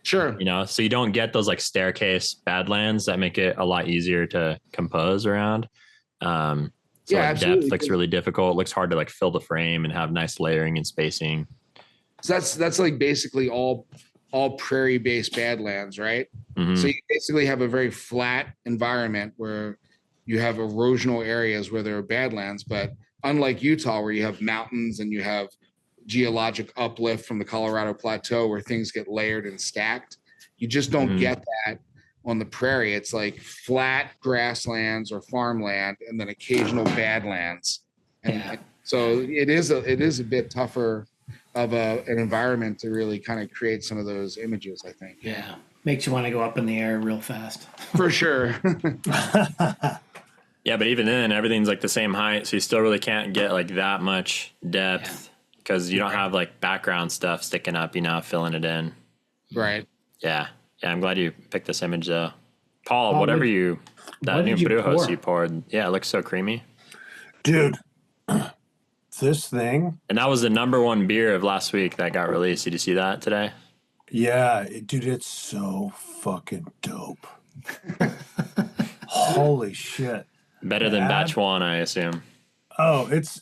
Sure. You know, so you don't get those like staircase Badlands that make it a lot easier to compose around. So like depth looks really difficult. It looks hard to like fill the frame and have nice layering and spacing. So that's like basically all prairie based Badlands, right? Mm-hmm. So you basically have a very flat environment where you have erosional areas where there are Badlands, but unlike Utah, where you have mountains and you have geologic uplift from the Colorado Plateau where things get layered and stacked, you just don't get that on the prairie. It's like flat grasslands or farmland and then occasional Badlands. And so it is a bit tougher of an environment to really kind of create some of those images, I think. Yeah. Makes you want to go up in the air real fast. For sure. Yeah, but even then, everything's like the same height, so you still really can't get like that much depth because you don't have like background stuff sticking up, you know, filling it in. Right. Yeah. Yeah, I'm glad you picked this image though. Paul, that new Brewhouse you poured, it looks so creamy. Dude, this thing. And that was the #1 beer of last week that got released. Did you see that today? Yeah, dude, it's so fucking dope. Holy shit. Better than batch 1, I assume. Oh, it's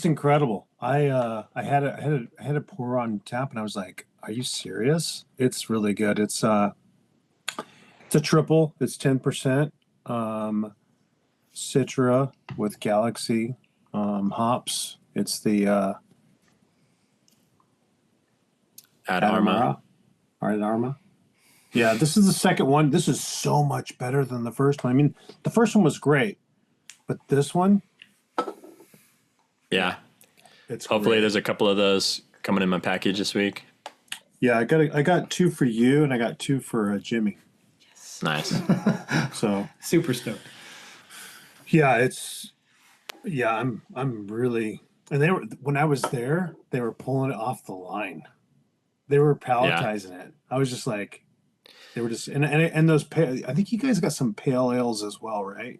incredible. I had a pour on tap and I was like, are you serious? It's really good. It's a triple. It's 10% Citra with Galaxy hops. It's the Ad Arma. All right, Arma. Yeah, this is the second one. This is so much better than the first one. I mean, the first one was great, but this one, Yeah. it's Hopefully great. there's a couple of those coming in my package this week. Yeah, I got 2 for you, and I got 2 for Jimmy. Nice. So Super stoked. yeah, I'm really, and they were, when I was there, they were pulling it off the line. They were palletizing it. I was just like, they were just, and those I think you guys got some pale ales as well, right?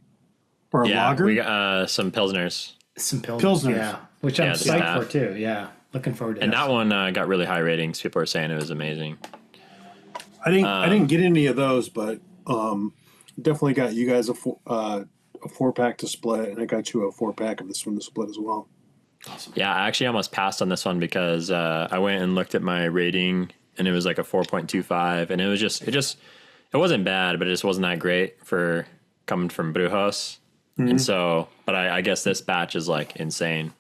Or a Yeah, lager. we got some Pilsners. Some Pilsners. yeah, which I'm Yeah, the psyched staff. for too. Yeah, looking forward to And this. that one got really high ratings. People are saying it was amazing. I didn't get any of those, but definitely got you guys a 4-pack to split, and I got you a 4-pack of this one to split as well. Yeah, I actually almost passed on this one because I went and looked at my rating and it was like a 4.25, and it wasn't bad, but it just wasn't that great for coming from Brewhouse. And so, but I guess this batch is like insane,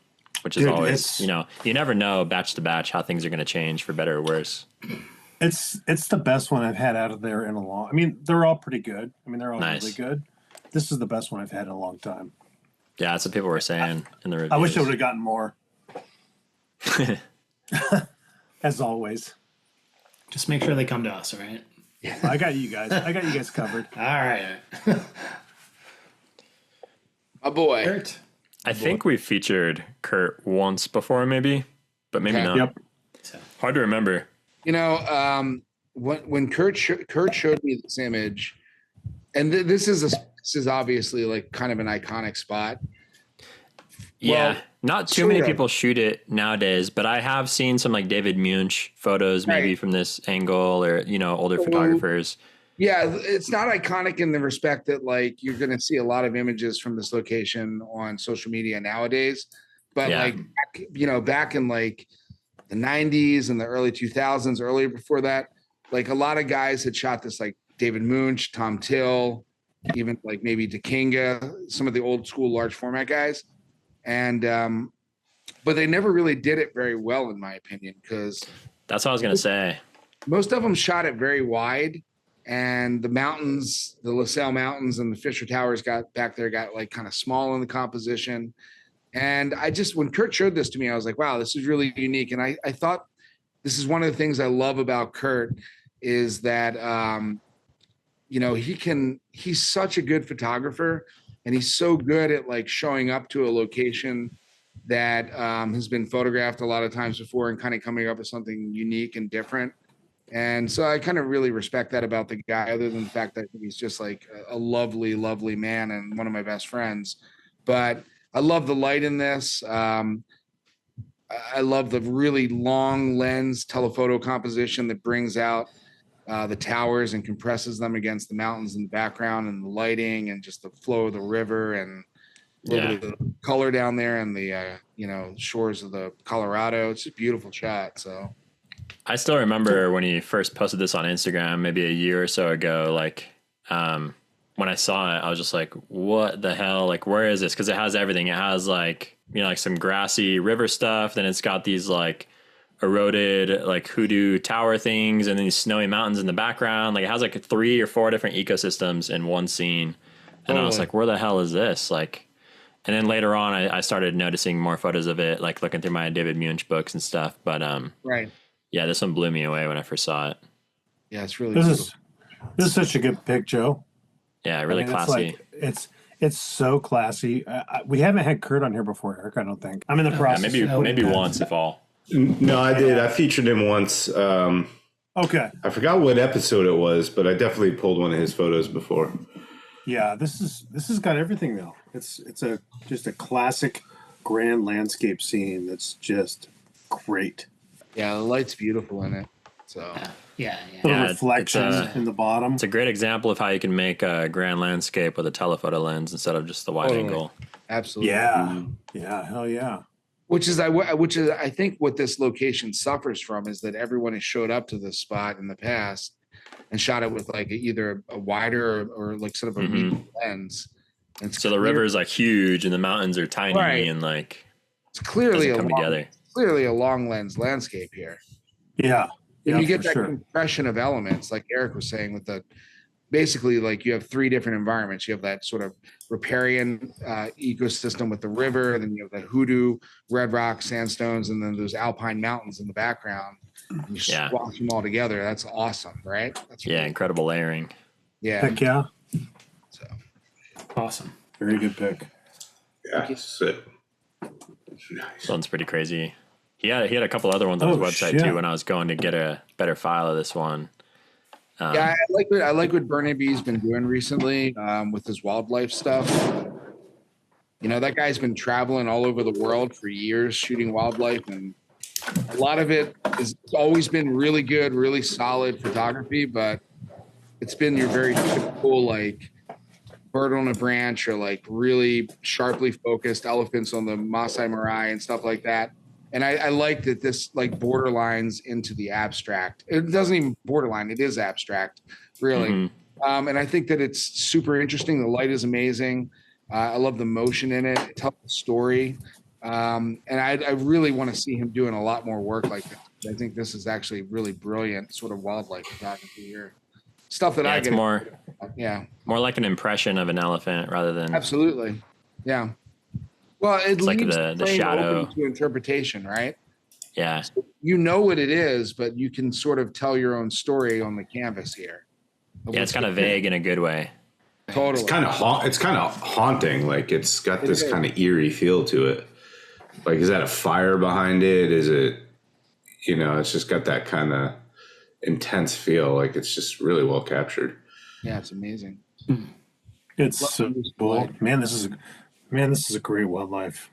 which is Dude, always, you never know batch to batch how things are going to change for better or worse. It's the best one I've had out of there in a long. I mean, they're all pretty good. I mean, they're all Nice. really good. This is the best one I've had in a long time. Yeah, that's what people were saying in the reviews. I wish I would have gotten more. As always, Just make sure they come to us, all right? I got you guys. I got you guys covered. All right. My boy. Kurt. I think we featured Kurt once before, maybe, but maybe Okay. not. Yep. Hard to remember. When Kurt showed me this image, and this is obviously like kind of an iconic spot. Yeah, Well, not too many sort of. people shoot it nowadays, but I have seen some like David Munch photos, maybe Right. from this angle, or older photographers. Yeah, it's not iconic in the respect that like you're going to see a lot of images from this location on social media nowadays, but Yeah. like back in like the 90s and the early 2000s, earlier before that, like a lot of guys had shot this, like David Munch, Tom Till, even like maybe DeKinga, some of the old school large format guys, and but they never really did it very well, in my opinion, because That's what I was gonna say. most of them shot it very wide, and the mountains, the LaSalle Mountains and the Fisher Towers got like kind of small in the composition. And when Kurt showed this to me, I was like, wow, this is really unique. And I thought this is one of the things I love about Kurt is that, he's such a good photographer, and he's so good at like showing up to a location that has been photographed a lot of times before and kind of coming up with something unique and different. And so I kind of really respect that about the guy, other than the fact that he's just like a lovely, lovely man and one of my best friends. But I love the light in this. I love the really long lens telephoto composition that brings out the towers and compresses them against the mountains in the background, and the lighting and just the flow of the river and a little bit of the color down there and the shores of the Colorado. It's just a beautiful shot. So I still remember when he first posted this on Instagram, maybe a year or so ago. Like, when I saw it, I was just like, "What the hell? Like, where is this?" Because it has everything. It has like like some grassy river stuff. Then it's got these like eroded like hoodoo tower things, and then these snowy mountains in the background. Like, it has like 3 or 4 different ecosystems in one scene. And I was like, "Where the hell is this?" Like. And then later on, I started noticing more photos of it, like looking through my David Munch books and stuff. But right. yeah, this one blew me away when I first saw it. Yeah, it's really This is such a good pick, Joe. Yeah, really classy. It's so classy. We haven't had Kurt on here before, Eric. I don't think. I'm in the Yeah, process. maybe once, if all. No, I did. I featured him once. Okay. I forgot what episode it was, but I definitely pulled one of his photos before. Yeah, this has got everything though. It's just a classic grand landscape scene that's just great. Yeah, the light's beautiful in it. So Yeah. The Yeah, reflection in the bottom. It's a great example of how you can make a grand landscape with a telephoto lens instead of just the wide Totally. angle. absolutely. Yeah, hell yeah. Which is I think what this location suffers from is that everyone has showed up to this spot in the past and shot it with like either a wider or like sort of a medium lens. And So the river is like huge and the mountains are tiny, Right. and like it's clearly doesn't come together. clearly a long lens landscape here. Yeah. And you get for that sure. compression of elements, like Eric was saying, with the basically like you have 3 different environments. You have that sort of riparian ecosystem with the river, then you have the hoodoo, red rock, sandstones, and then those alpine mountains in the background. And you squash them all together. That's awesome, right? That's Yeah, incredible layering. Yeah. Heck yeah. So Awesome. Very good pick. Yeah, sick. This one's pretty crazy. He had a couple other ones on his website shit. too when I was going to get a better file of this one. Yeah, I like what Bernabe's been doing recently with his wildlife stuff. You know, that guy's been traveling all over the world for years shooting wildlife, and a lot of it has always been really good, really solid photography, but it's been your very typical like bird on a branch or like really sharply focused elephants on the Masai Mara and stuff like that. And I like that this like borderlines into the abstract. It doesn't even borderline; it is abstract, really. Mm-hmm. And I think that it's super interesting. The light is amazing. I love the motion in it. It tells a story, and I really want to see him doing a lot more work like this. I think this is actually really brilliant, sort of wildlife photography here. Stuff that Yeah, I it's get. more like an impression of an elephant rather than Absolutely, yeah. Well, it like leaves the frame shadow open to interpretation, right? Yeah. You know what it is, but you can sort of tell your own story on the canvas here. Yeah, it's kind of vague in a good way. Totally. It's kind of haunting. Like it's got this kind of eerie feel to it. Like, is that a fire behind it? Is it, it's just got that kind of intense feel. Like it's just really well captured. Yeah, it's amazing. It's so cool. Man, this is a great wildlife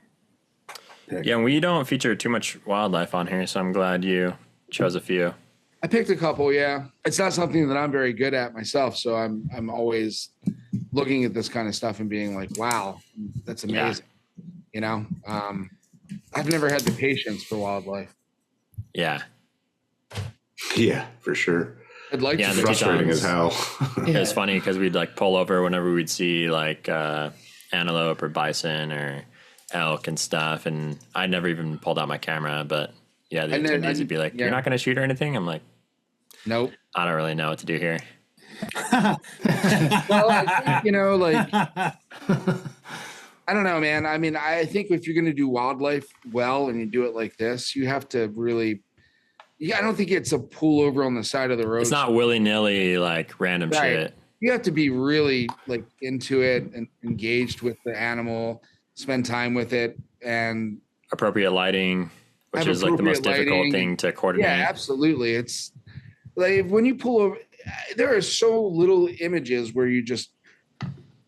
pick. Yeah, and we don't feature too much wildlife on here, so I'm glad you chose a few. I picked a couple. Yeah, it's not something that I'm very good at myself, so I'm always looking at this kind of stuff and being like, "Wow, that's amazing." I've never had the patience for wildlife. Yeah. Yeah, for sure. I'd like Yeah, to. and the Frustrating as hell. It was funny because we'd like pull over whenever we'd see like antelope or bison or elk and stuff, and I never even pulled out my camera, but yeah, the attendees would be like, "You're not going to shoot or anything?" I'm like, Nope. I don't really know what to do here. Well, I think, I don't know, man. I mean, I think if you're going to do wildlife well and you do it like this, you have to really. Yeah, I don't think it's a pull over on the side of the road. It's not willy-nilly like random shit. You have to be really like into it and engaged with the animal, spend time with it, and appropriate lighting, which is like the most difficult thing to coordinate. Yeah, absolutely. It's like when you pull over, there are so little images where you just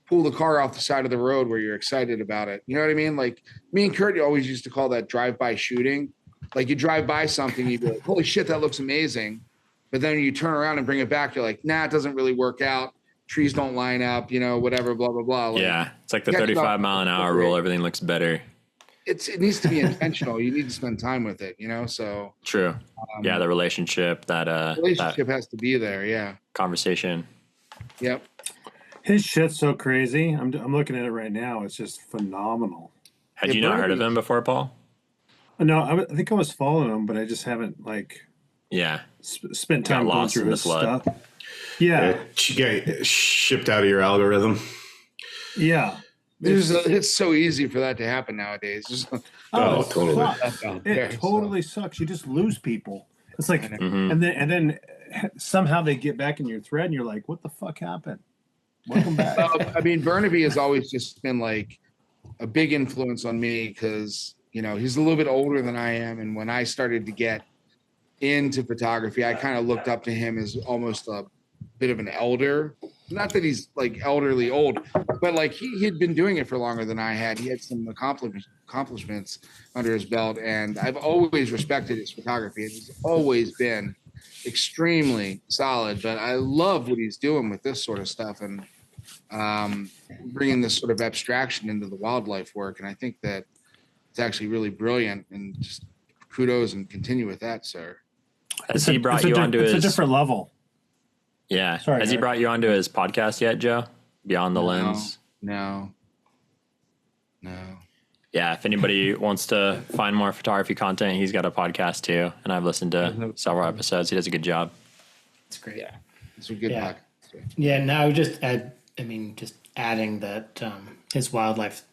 pull the car off the side of the road where you're excited about it. You know what I mean? Like me and Kurt always used to call that drive-by shooting. Like you drive by something, you'd be like, holy shit, that looks amazing. But then you turn around and bring it back. You're like, nah, it doesn't really work out. Trees don't line up, whatever, blah, blah, blah. Like, yeah. It's like the 35 mile an hour rule. Everything looks better. It needs to be intentional. You need to spend time with it, so. True. Yeah. The relationship that has to be there. Yeah. Conversation. Yep. His shit's so crazy. I'm looking at it right now. It's just phenomenal. Had you not heard of him before, Paul? No, I think I was following him, but I just haven't spent time going through his stuff. Yeah, get shipped out of your algorithm. Yeah, it's so easy for that to happen nowadays. Totally. It totally sucks. You just lose people. It's like, and then somehow they get back in your thread, and you're like, "What the fuck happened?" Welcome back. I mean, Bernabe has always just been like a big influence on me because. He's a little bit older than I am. And when I started to get into photography, I kind of looked up to him as almost a bit of an elder. Not that he's like elderly old, but like he had been doing it for longer than I had. He had some accomplishments under his belt. And I've always respected his photography. It's always been extremely solid. But I love what he's doing with this sort of stuff and bringing this sort of abstraction into the wildlife work. And I think that it's actually really brilliant, and just kudos and continue with that, sir. Has he brought you onto his? It's a different level. Yeah. Sorry, Has he brought you onto his podcast yet, Joe? Beyond the Lens? No. yeah, if anybody wants to find more photography content, he's got a podcast too, and I've listened to several episodes. He does a good job. It's great. Yeah, it's a good Yeah. podcast. Yeah, now just adding that his wildlife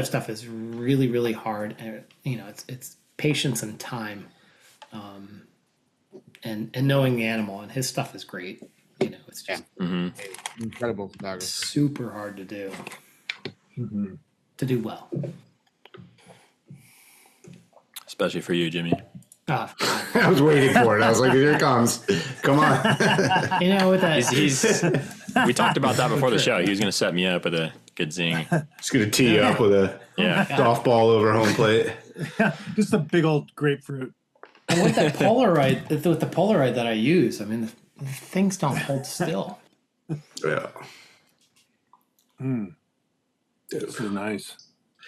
stuff is really, really hard. And, it's patience and time, and knowing the animal, and his stuff is great. It's just Incredible photography. super hard to do, to do well. Especially for you, Jimmy. Oh, God. I was waiting for it. I was like, here it comes. Come on. With that, We talked about that before the show. He was going to set me up with a good zing. Just going to tee you up with a golf ball over home plate. Just a big old grapefruit. and with the Polaroid that I use, the things don't hold still. Yeah. This is nice.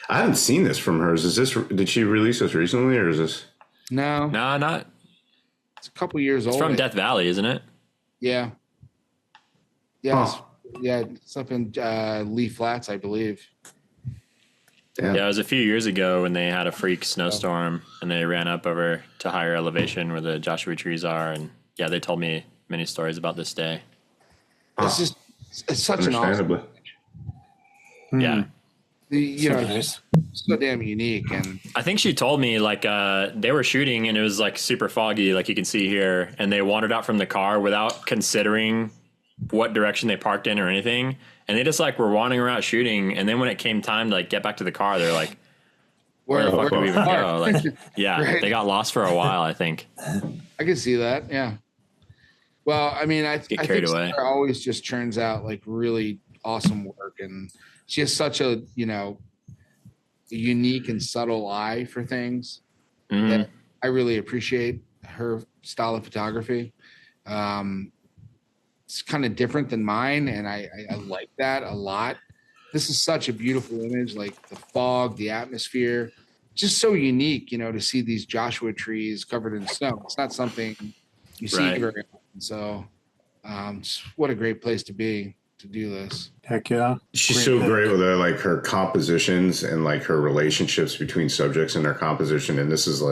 I haven't seen this from hers. Did she release this recently, or is this? No, No, not. it's a couple years old. It's from Death Valley, isn't it? Yeah. Yeah. Huh. It's up in Lee Flats, I believe. Damn. Yeah, it was a few years ago when they had a freak snowstorm and they ran up over to higher elevation where the Joshua trees are. And yeah, they told me many stories about this day. It's such an awesome. Understandably. Yeah. Nice. So damn unique. And I think she told me they were shooting and it was like super foggy, like you can see here. And they wandered out from the car without considering what direction they parked in or anything. And they just were wandering around shooting. And then when it came time to get back to the car, they're like, where the fuck do we even go? Right. They got lost for a while, I think. I can see that. Yeah. Well, I Get carried think away. Sarah always just turns out really awesome work, and she has such a unique and subtle eye for things that I really appreciate her style of photography. It's kind of different than mine, and I like that a lot. This is such a beautiful image, like the fog, the atmosphere, just so unique, to see these Joshua trees covered in snow. It's not something you see Right. very often. So what a great place to be to do this. Heck yeah. She's so great with her compositions and her relationships between subjects and their composition. And this is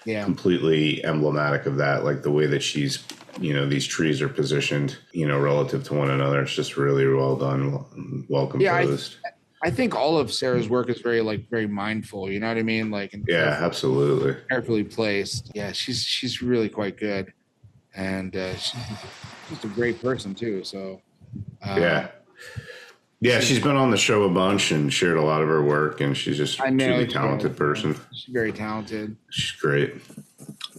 Yeah. completely emblematic of that, the way that she's, these trees are positioned, relative to one another. It's just really well done, well composed. I think all of Sarah's work is very very mindful. You know what I mean? And Absolutely. carefully placed. Yeah, she's really quite good, and she's just a great person too. So She's been on the show a bunch and shared a lot of her work, and she's just a truly talented person. She's very talented. She's great.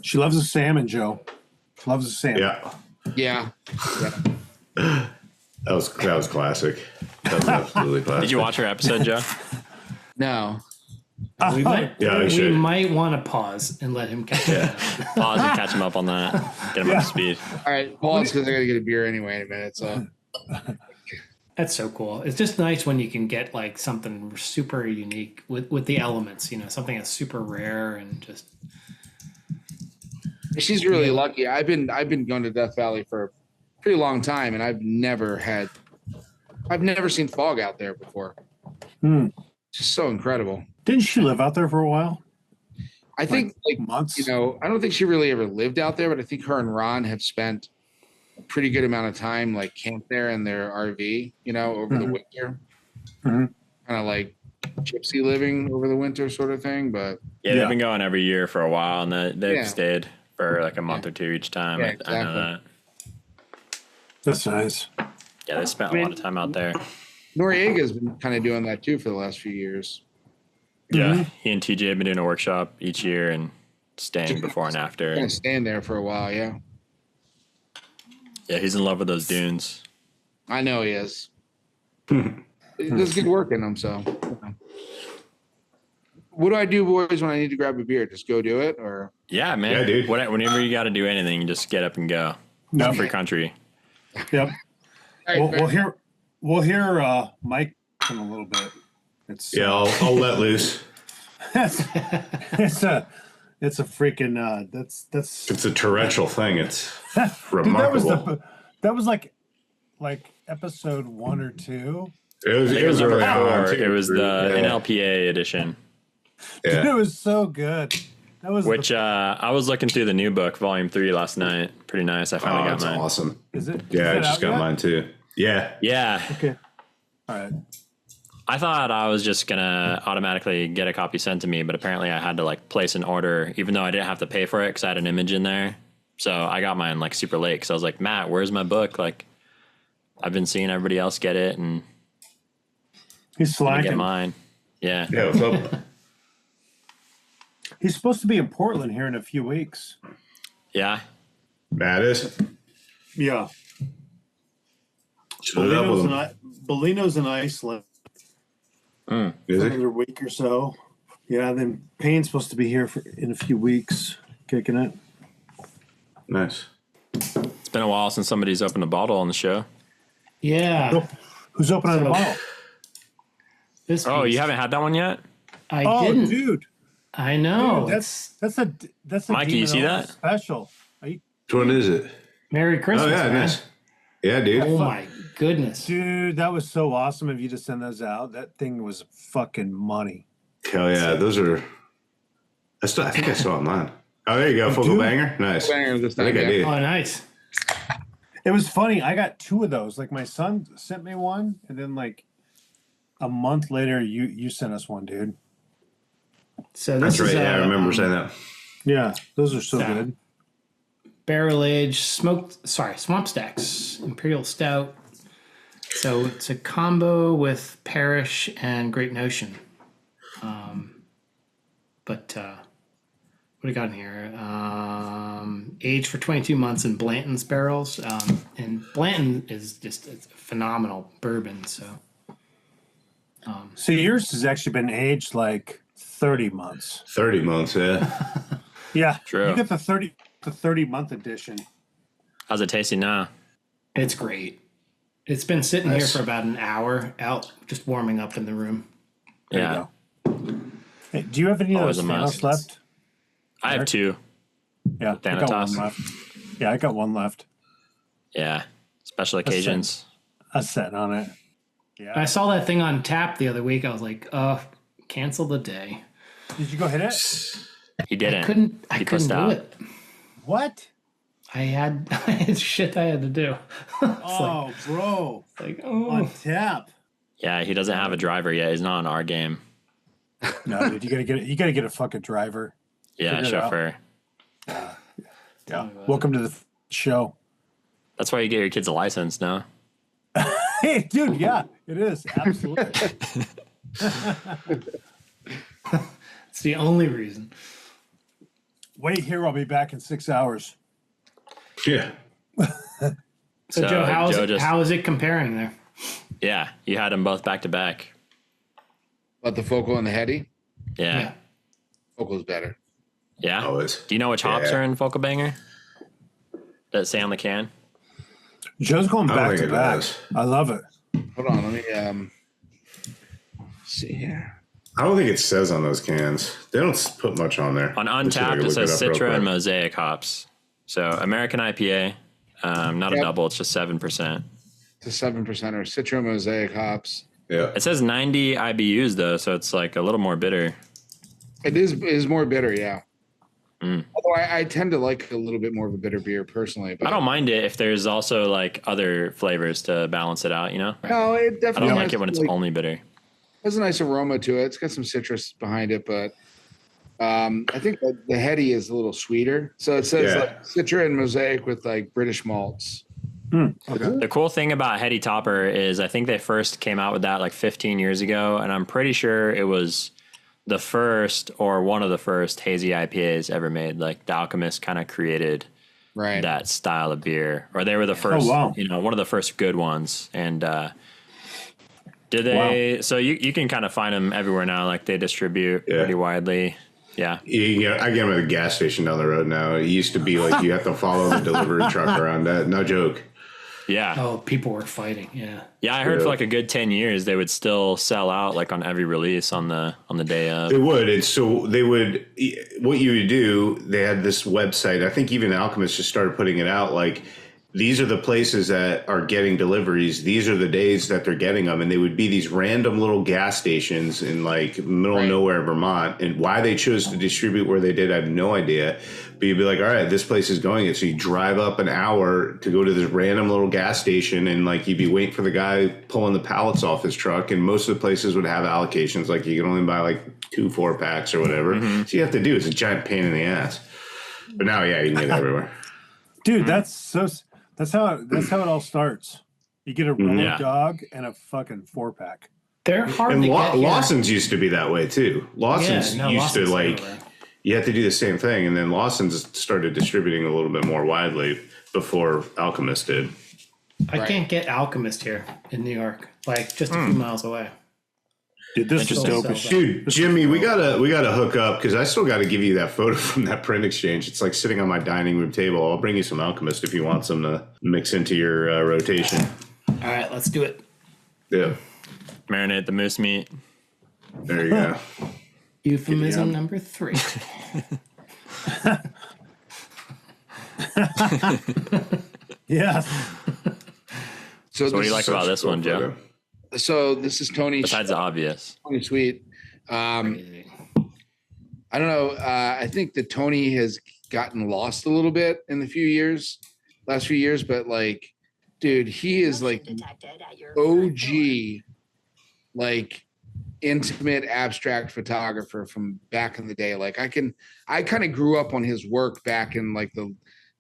She loves the salmon, Joe. Loves the salmon. Yeah. That was classic. That was absolutely classic. Did you watch her episode, Joe? No. We you should. might want to pause and let him catch up. Pause and catch him up on that. Get him up to speed. All right. Well, it's because I got to get a beer anyway in a minute. So That's so cool. It's just nice when you can get something super unique with the elements, something that's super rare and just. she's really lucky. I've been going to Death Valley for a pretty long time, and I've never seen fog out there before. Just so incredible. Didn't she live out there for a while? I think months. I don't think she really ever lived out there, but I think her and Ron have spent a pretty good amount of time camped there in their RV, over the winter. Kind of gypsy living over the winter sort of thing. But Yeah, they've been going every year for a while, and they've stayed for a month or two each time. Yeah, I know that. That's nice. Yeah, they spent a lot of time out there. Noriega's been kind of doing that too for the last few years. Yeah, he and TJ have been doing a workshop each year and staying before and after. Kind of staying there for a while, yeah. Yeah, he's in love with those dunes. I know he is. There's good work in him, so. What do I do, boys, when I need to grab a beer? Just go do it, or? Yeah, man. Yeah, dude. Whenever you got to do anything, you just get up and go. No. It's free country. Yep. All right, We'll hear Mike in a little bit. It's I'll let loose. it's a freaking that's It's a torrential thing. It's dude, remarkable. that was like episode 1 or 2, It was number early on, 4. too. It was the Yeah. NLPA edition, Dude, Yeah. it was so good. That was which I was looking through the new book, Volume 3, last night. Pretty nice. I finally Oh, got that's mine. awesome. is it? Yeah, I is it just out got yet? mine too. Yeah. Yeah. Okay. All right. I thought I was just gonna automatically get a copy sent to me, but apparently I had to like place an order, even though I didn't have to pay for it because I had an image in there. So I got mine like super late because I was like, Matt, where's my book? Like, I've been seeing everybody else get it, and He's I get slacking. mine. Yeah. Yeah, what's up? He's supposed to be in Portland here in a few weeks. Yeah. Matt is. Yeah. Shut up with him. Bellino's in Iceland Is for he? another week or so. Yeah, then Payne's supposed to be here in a few weeks, kicking it. Nice. It's been a while since somebody's opened a bottle on the show. Yeah. Who's opening the So- bottle? This Oh, piece. you haven't had that one yet? I Oh, didn't. dude, I know. Dude, that's a Mikey, you see Demon that? special? Are you, Which one is it? Merry Christmas, Oh, yeah, man. nice. Yeah, dude. Oh my goodness. dude, that was so awesome of you to send those out. That thing was fucking money. Hell yeah, those are. I think I saw it mine. Oh, there you go, Focal do? Banger. Nice. Banger this I think time, I yeah. did. Oh, nice. It was funny. I got 2 of those. Like my son sent me one, and then like a month later, you sent us one, dude. So That's this right. is Yeah, I remember saying that. Yeah, those are so Yeah. good. barrel aged swamp stacks imperial stout. So it's a combo with Parish and Great Notion. But what do we got in here? Aged for 22 months in Blanton's barrels. And Blanton is it's a phenomenal bourbon. So So yours has actually been aged like 30 months. 30 months, yeah. Yeah, True. You get the 30-month edition. How's it tasting now? it's great. It's been sitting Nice. here for about an hour out, just warming up in the room. There Yeah. you go. Hey, do you have any of Always those a must. Thanos left? I have 2. Yeah, I got one Thanatos. left. Yeah, I got one left. Yeah. Special occasions. A set on it. Yeah. I saw that thing on tap the other week. I was like, cancel the day. Did you go hit it? He didn't. I couldn't He do pussed out. it. What? I had shit I had to do. Oh, bro. Like, On tap. Yeah, he doesn't have a driver yet. He's not on our game. No, dude, you gotta get a fucking driver. Yeah, Figure it out. chauffeur. Yeah. Welcome to the show. That's why you get your kids a license, no? Hey, dude, yeah, it is. Absolutely. it's the only reason. Wait here, I'll be back in 6 hours. Yeah. So Joe, just- how is it comparing there? Yeah, you had them both back to back. But the Focal and the Heady, Yeah. Focal's better. Yeah. Always. Do you know which hops Yeah. are in Focal Banger? Does it say on the can? Joe's going I don't back think to it back. does. I love it. Hold on, let me see here. I don't think it says on those cans. They don't put much on there. On Let's see if I Untapped, can it look says up real Citra and quick. Mosaic hops. So American IPA, not a Yep. double, it's just 7%. It's a 7% or Citra Mosaic hops. Yeah. It says 90 IBUs though, so it's like a little more bitter. It is more bitter, yeah. Mm. Although I tend to like a little bit more of a bitter beer personally. But I don't mind it if there's also like other flavors to balance it out, you know? No, it I definitely don't has, like it when it's like, only bitter. has a nice aroma to it. It's got some citrus behind it, but I think the Heady is a little sweeter. So it says Yeah. like Citra and Mosaic with like British malts. Okay. The cool thing about Heady Topper is I think they first came out with that like 15 years ago, and I'm pretty sure it was the first or one of the first hazy IPAs ever made. Like the Alchemist kind of created Right. that style of beer, or they were the first, wow. one of the first good ones. And did they? So you can kind of find them everywhere now. Like they distribute Yeah. pretty widely. Yeah. I get them at a gas station down the road now. It used to be like you have to follow the delivery truck around that. No joke. Yeah. Oh, people were fighting. Yeah. Yeah. I heard Yeah. for like a good 10 years, they would still sell out like on every release on the day of. They would. And so they would, what you would do, they had this website. I think even Alchemist just started putting it out. Like these are the places that are getting deliveries. These are the days that they're getting them. And they would be these random little gas stations in like middle of nowhere, Vermont. And why they chose to distribute where they did, I have no idea. But you'd be like, all right, this place is going it. So you drive up an hour to go to this random little gas station, and like you'd be waiting for the guy pulling the pallets off his truck. And most of the places would have allocations. Like you can only buy like 2 4-packs or whatever. So you have to do, it's a giant pain in the ass. But now, yeah, you can get it everywhere. Dude, that's how it all starts. You get a road dog and a fucking 4-pack. They're hard And to get here. Lawson's used to be that way too. Lawson's used Lawson's to like, everywhere. you have to do the same thing. And then Lawson's started distributing a little bit more widely before Alchemist did. I can't get Alchemist here in New York, like just a few miles away. Dude, this is dope as shit. Dude, Jimmy, we gotta hook up because I still got to give you that photo from that print exchange. It's like sitting on my dining room table. I'll bring you some Alchemist if you want some to mix into your rotation. All right, let's do it. Yeah, Marinate the moose meat. there you go. Euphemism number 3. Yes. So What do you like about this one, Joe? So this is Tony. Besides the obvious. Tony Sweet. I don't know. I think that Tony has gotten lost a little bit in the last few years, but like, dude, he is like OG, like intimate abstract photographer from back in the day. Like I kind of grew up on his work back in like the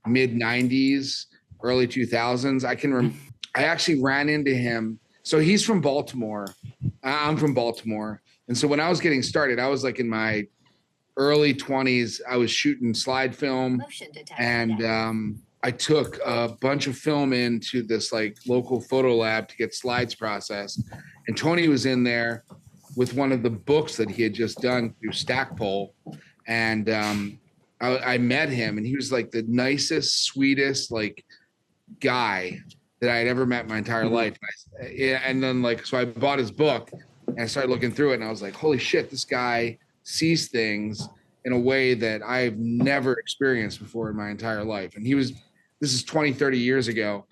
mid 90s, early 2000s. I actually ran into him. So he's from Baltimore. I'm from Baltimore. And so when I was getting started, I was like in my early 20s. I was shooting slide film, and I took a bunch of film into this like local photo lab to get slides processed. And Tony was in there with one of the books that he had just done through Stackpole. And I met him, and he was like the nicest, sweetest like guy that I had ever met in my entire life. And then like, so I bought his book and I started looking through it, and I was like, holy shit, this guy sees things in a way that I've never experienced before in my entire life. And this is 20, 30 years ago,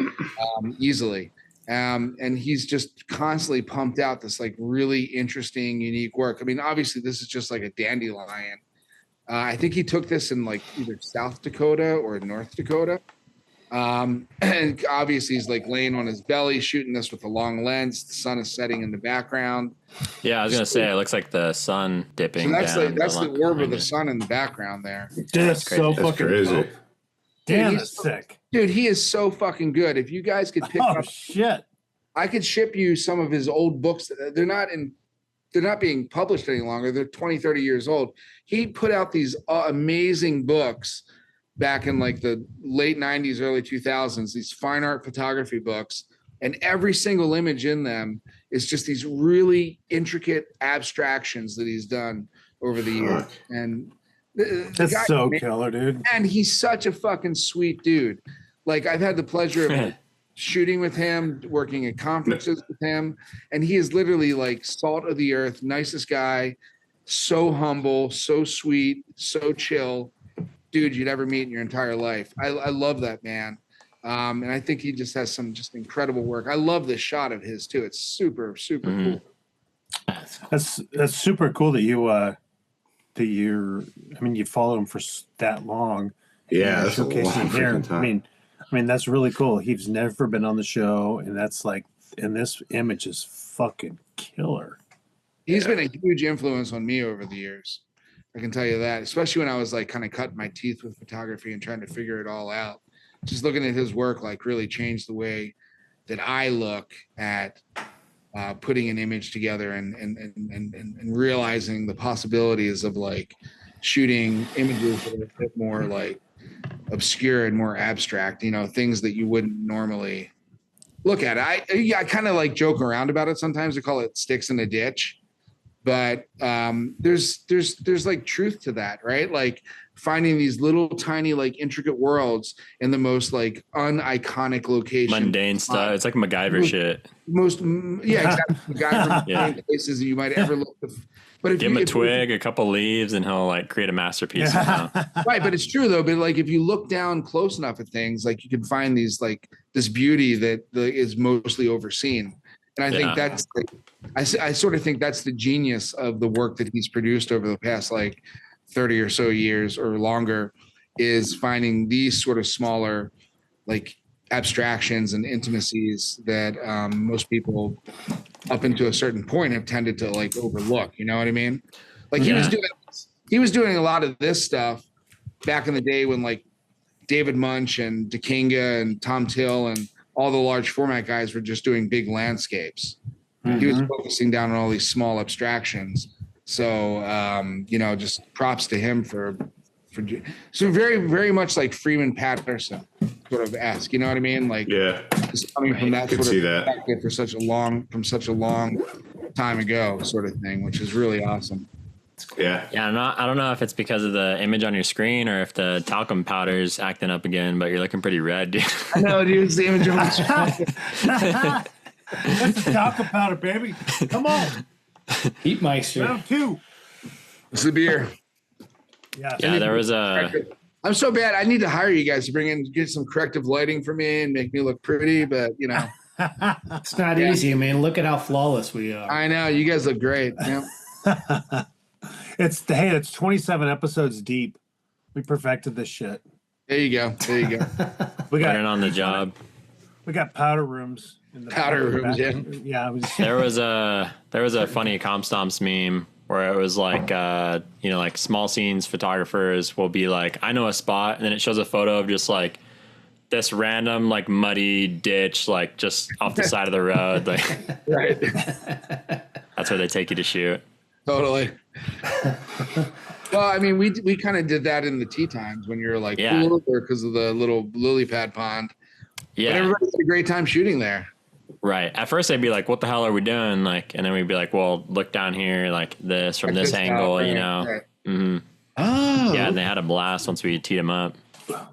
easily. And he's just constantly pumped out this like really interesting, unique work. I mean, obviously this is just like a dandelion. I think he took this in like either South Dakota or North Dakota. And obviously he's like laying on his belly, shooting this with a long lens. The sun is setting in the background. Yeah, I was gonna say it looks like the sun dipping. So that's the orb of the sun in the background there. Dude, that's so crazy. fucking Crazy. dope. Damn, Dude, that's sick. Dude, he is so fucking good. If you guys could pick Oh up, shit. I could ship you some of his old books. They're not being published any longer. They're 20, 30 years old. He put out these amazing books back in like the late 90s, early 2000s, these fine art photography books. And every single image in them is just these really intricate abstractions that he's done over the years. And That's guy, so killer, dude. and he's such a fucking sweet dude. Like I've had the pleasure of shooting with him, working at conferences with him, and he is literally like salt of the earth, nicest guy, so humble, so sweet, so chill dude you'd ever meet in your entire life. I love that man. And I think he just has some just incredible work. I love this shot of his too. It's super, super cool. That's super cool that you followed him for that long. Yeah, that's a showcasing long him here. freaking time. I mean, that's really cool. He's never been on the show, and that's like, and this image is fucking killer. He's been a huge influence on me over the years. I can tell you that, especially when I was like kind of cutting my teeth with photography and trying to figure it all out. Just looking at his work like really changed the way that I look at putting an image together and realizing the possibilities of like shooting images that are a bit more like obscure and more abstract, you know, things that you wouldn't normally look at. I kind of like joke around about it sometimes. I call it sticks in a ditch. But there's like truth to that, right? Like finding these little tiny like intricate worlds in the most like uniconic locations, Mundane stuff. It's like MacGyver shit. Exactly. MacGyver places you might ever look. But if Give him a twig, a couple leaves, and he'll like create a masterpiece. Somehow. Right, but it's true though. But like if you look down close enough at things, like you can find these like this beauty that is mostly overseen. And I think that's like, I sort of think that's the genius of the work that he's produced over the past like 30 or so years or longer, is finding these sort of smaller like abstractions and intimacies that most people up into a certain point have tended to like overlook. You know what I mean? Like he was doing a lot of this stuff back in the day when like David Munch and DeKinga and Tom Till and all the large format guys were just doing big landscapes. He was focusing down on all these small abstractions. So, just props to him for so very, very much like Freeman Patterson sort of esque, you know what I mean? Like, just coming from that sort of perspective from such a long time ago sort of thing, which is really awesome. Yeah. I don't know if it's because of the image on your screen or if the talcum powder's acting up again, but you're looking pretty red, dude. I know, dude. It's the image on my screen. That's the talcum powder, baby. Come on. Heat Meister. Round 2. It's the beer. Yeah, there was a... I'm so bad. I need to hire you guys to get some corrective lighting for me and make me look pretty, but you know. It's not easy, man. Look at how flawless we are. I know. You guys look great. Yeah. It's 27 episodes deep. We perfected this shit. There you go. We got it on the job. We got powder rooms in the Powder rooms, yeah. There was a funny comp stomps meme where it was like like small scenes photographers will be like, I know a spot, and then it shows a photo of just like this random like muddy ditch like just off the side of the road, like Right. that's where they take you to shoot. Totally. Well, I mean, we kind of did that in the tea times when you're like, cool, or because of the little lily pad pond. Yeah. But everybody had a great time shooting there. Right. At first they'd be like, what the hell are we doing? Like, and then we'd be like, well, look down here, like this from this angle, right, you know? Right. Mm-hmm. Oh. Yeah. And they had a blast once we teed them up.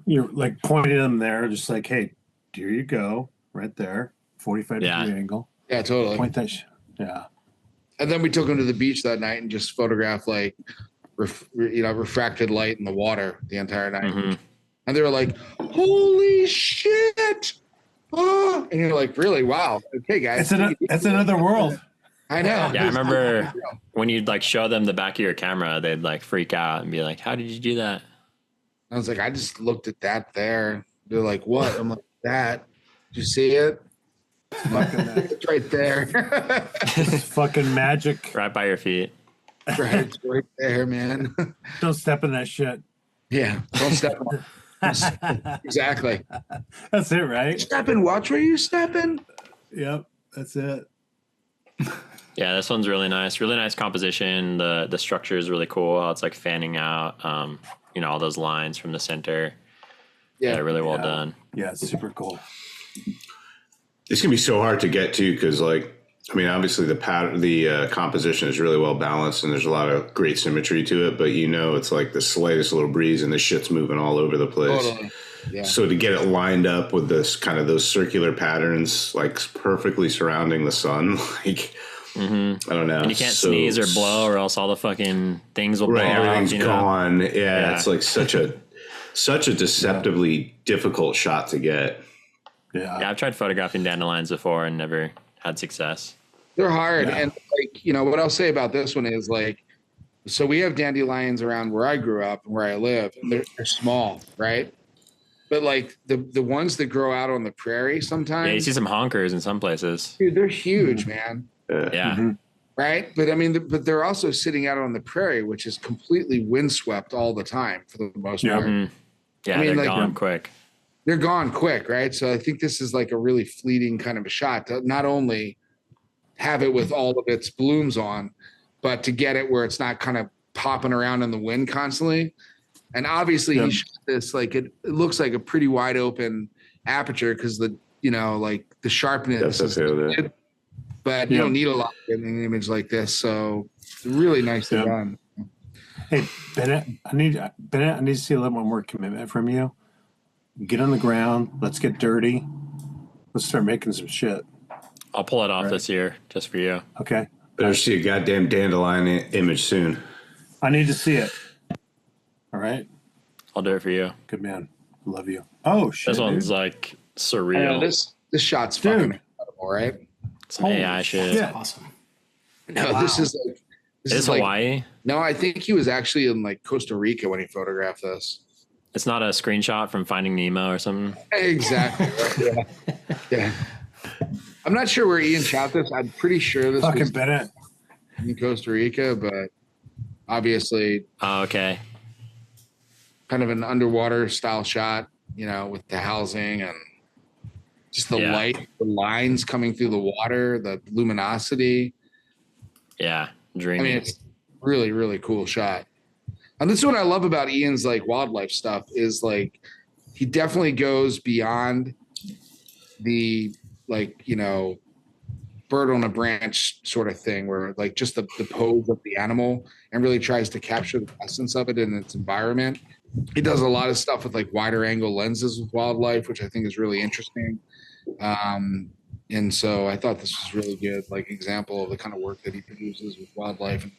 You're like pointing them there, just like, hey, here you go, right there, 45 degree angle. Yeah, totally. Point that. Yeah. And then we took them to the beach that night and just photographed like, refracted light in the water the entire night. Mm-hmm. And they were like, holy shit. Oh, and you're like, really? Wow. Okay, guys. It's another world. I know. Yeah, I remember when you'd like show them the back of your camera, they'd like freak out and be like, how did you do that? I was like, I just looked at that there. They're like, what? I'm like, that. Did you see it? It's right there. It's fucking magic. Right by your feet. Right there, man. Don't step in that shit. Yeah. Don't step on. Exactly. That's it, right? Step and watch where you stepping. Yep. That's it. Yeah, this one's really nice. Really nice composition. The structure is really cool. How it's like fanning out. All those lines from the center. Yeah, really well done. Yeah, it's super cool. It's gonna be so hard to get to because, obviously the composition is really well balanced and there's a lot of great symmetry to it. But it's like the slightest little breeze and the shit's moving all over the place. Totally. Yeah. So to get it lined up with this kind of those circular patterns, like perfectly surrounding the sun, like. Mm-hmm. I don't know. And you can't sneeze or blow, or else all the fucking things will blow off. Everything's gone. Yeah, it's like such a deceptively difficult shot to get. Yeah, I've tried photographing dandelions before and never had success. They're hard, and what I'll say about this one is so we have dandelions around where I grew up and where I live, and they're small, right? But the ones that grow out on the prairie sometimes, you see some honkers in some places. Dude, they're huge, man. Yeah. Mm-hmm. Right. But I mean, but they're also sitting out on the prairie, which is completely windswept all the time for the most part. Mm-hmm. Yeah. They're gone quick. They're gone quick. Right. So I think this is like a really fleeting kind of a shot to not only have it with all of its blooms on, but to get it where it's not kind of popping around in the wind constantly. And obviously he shot this, it looks like a pretty wide open aperture because the sharpness is good. But you don't need a lot in an image like this. So really nicely Yeah. done. Hey, Bennett, I need to see a little more commitment from you. Get on the ground. Let's get dirty. Let's start making some shit. I'll pull it off this year just for you. Okay. Better see a goddamn dandelion image soon. I need to see it. All right. I'll do it for you. Good man. Love you. Oh shit. This one's dude. like I surreal. know, this shot's Dude. fucking incredible, right? Some AI Holy shit. shit. Awesome. No, this is like Is like, Hawaii? no, I think he was actually in like Costa Rica when he photographed this. It's not a screenshot from Finding Nemo or something. Exactly. Right? Yeah. I'm not sure where Ian shot this. I'm pretty sure this Fucking was Bennett. in Costa Rica, but obviously Oh, okay. kind of an underwater style shot, you know, with the housing and just the Yeah. light, the lines coming through the water, the luminosity. Yeah. I Dreamy. mean, it's really, really cool shot. And this is what I love about Ian's like wildlife stuff is like he definitely goes beyond the like, you know, bird on a branch sort of thing where like just the pose of the animal and really tries to capture the essence of it in its environment. He does a lot of stuff with like wider angle lenses with wildlife, which I think is really interesting. And so I thought this was really good, like example of the kind of work that he produces with wildlife and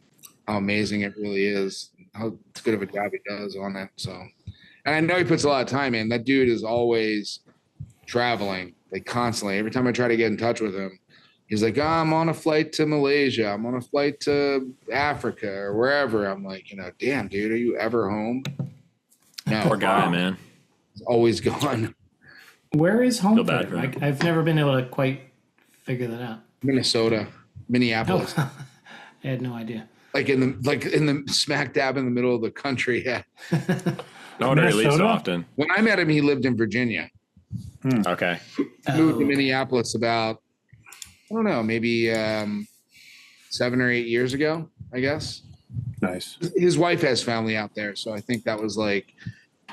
how amazing it really is, how good of a job he does on it. So, and I know he puts a lot of time in. That dude is always traveling, like constantly. Every time I try to get in touch with him, he's like, oh, I'm on a flight to Malaysia. I'm on a flight to Africa or wherever. I'm like, you know, damn, dude, are you ever home? No. Poor guy, man. He's always gone. Where is home Feel for bad him? for him. I've never been able to quite figure that out. Minnesota, Minneapolis. I had no idea. Like in the smack dab in the middle of the country. Yeah. No wonder he leaves so Minnesota? often. When I met him, he lived in Virginia. Okay. Moved to Minneapolis about, I don't know, maybe 7 or 8 years ago, I guess. Nice. His wife has family out there. So I think that was like